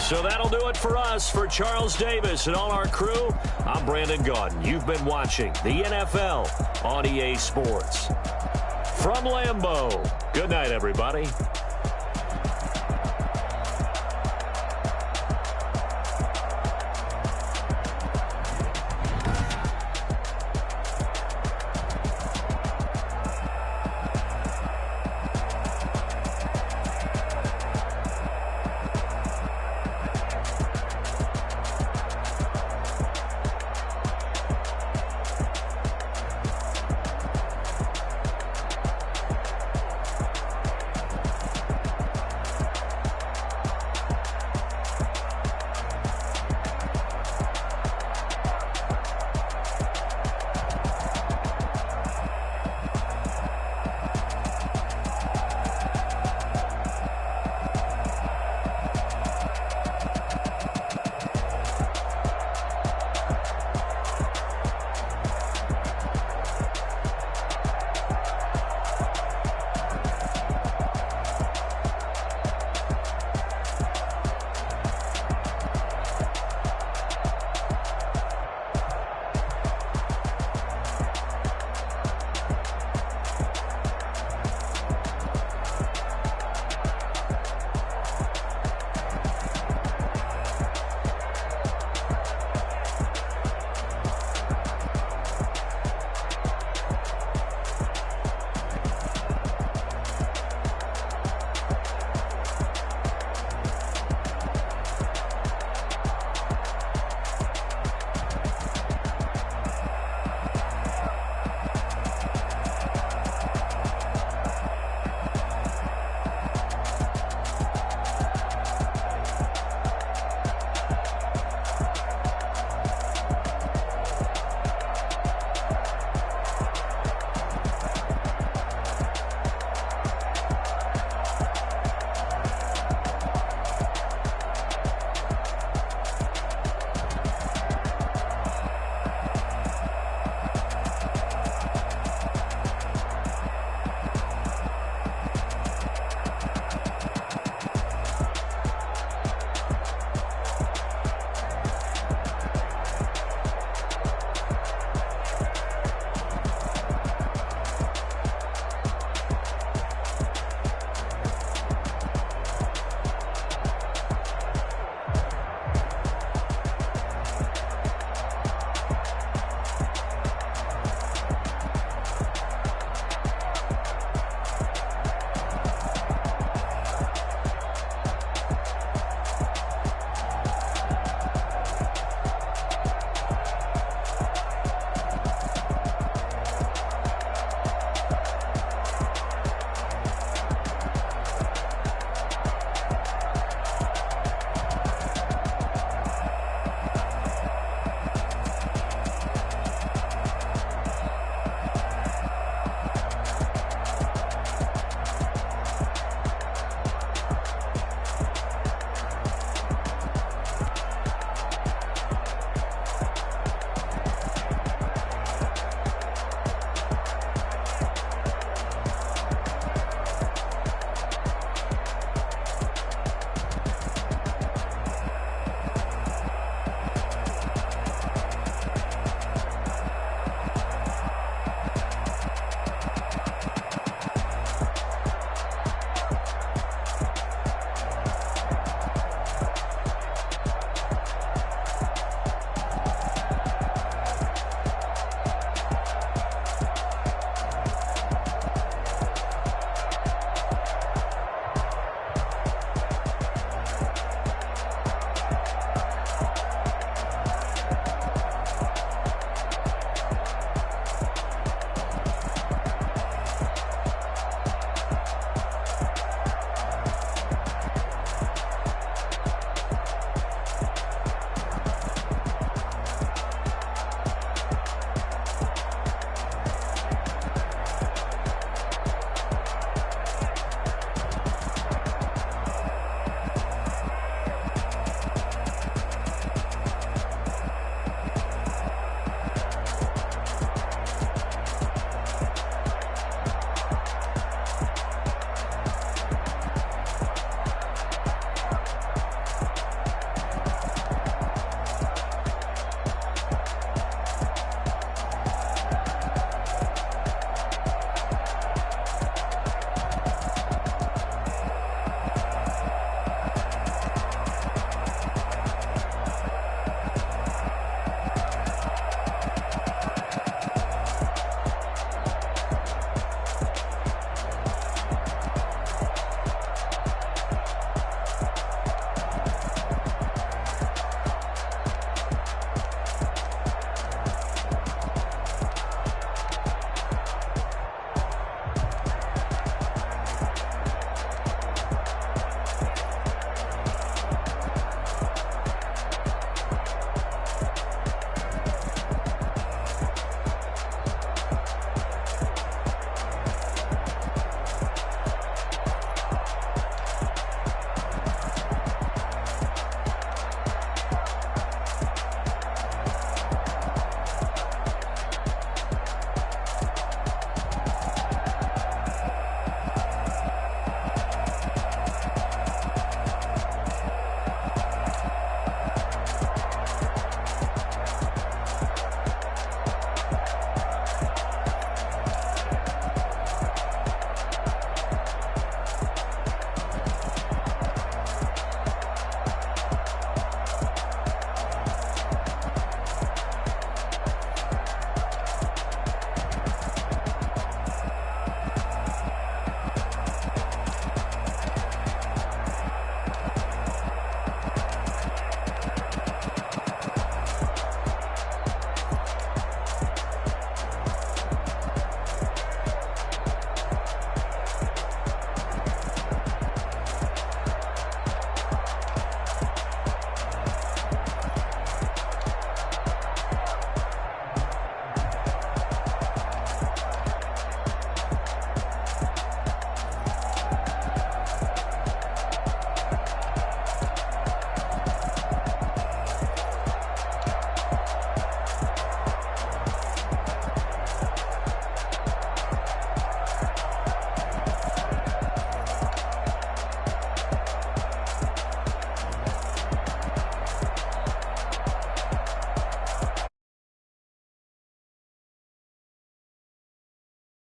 So that'll do it for us. For Charles Davis and all our crew, I'm Brandon Gaudin. You've been watching the NFL on EA Sports. From Lambeau, good night, everybody.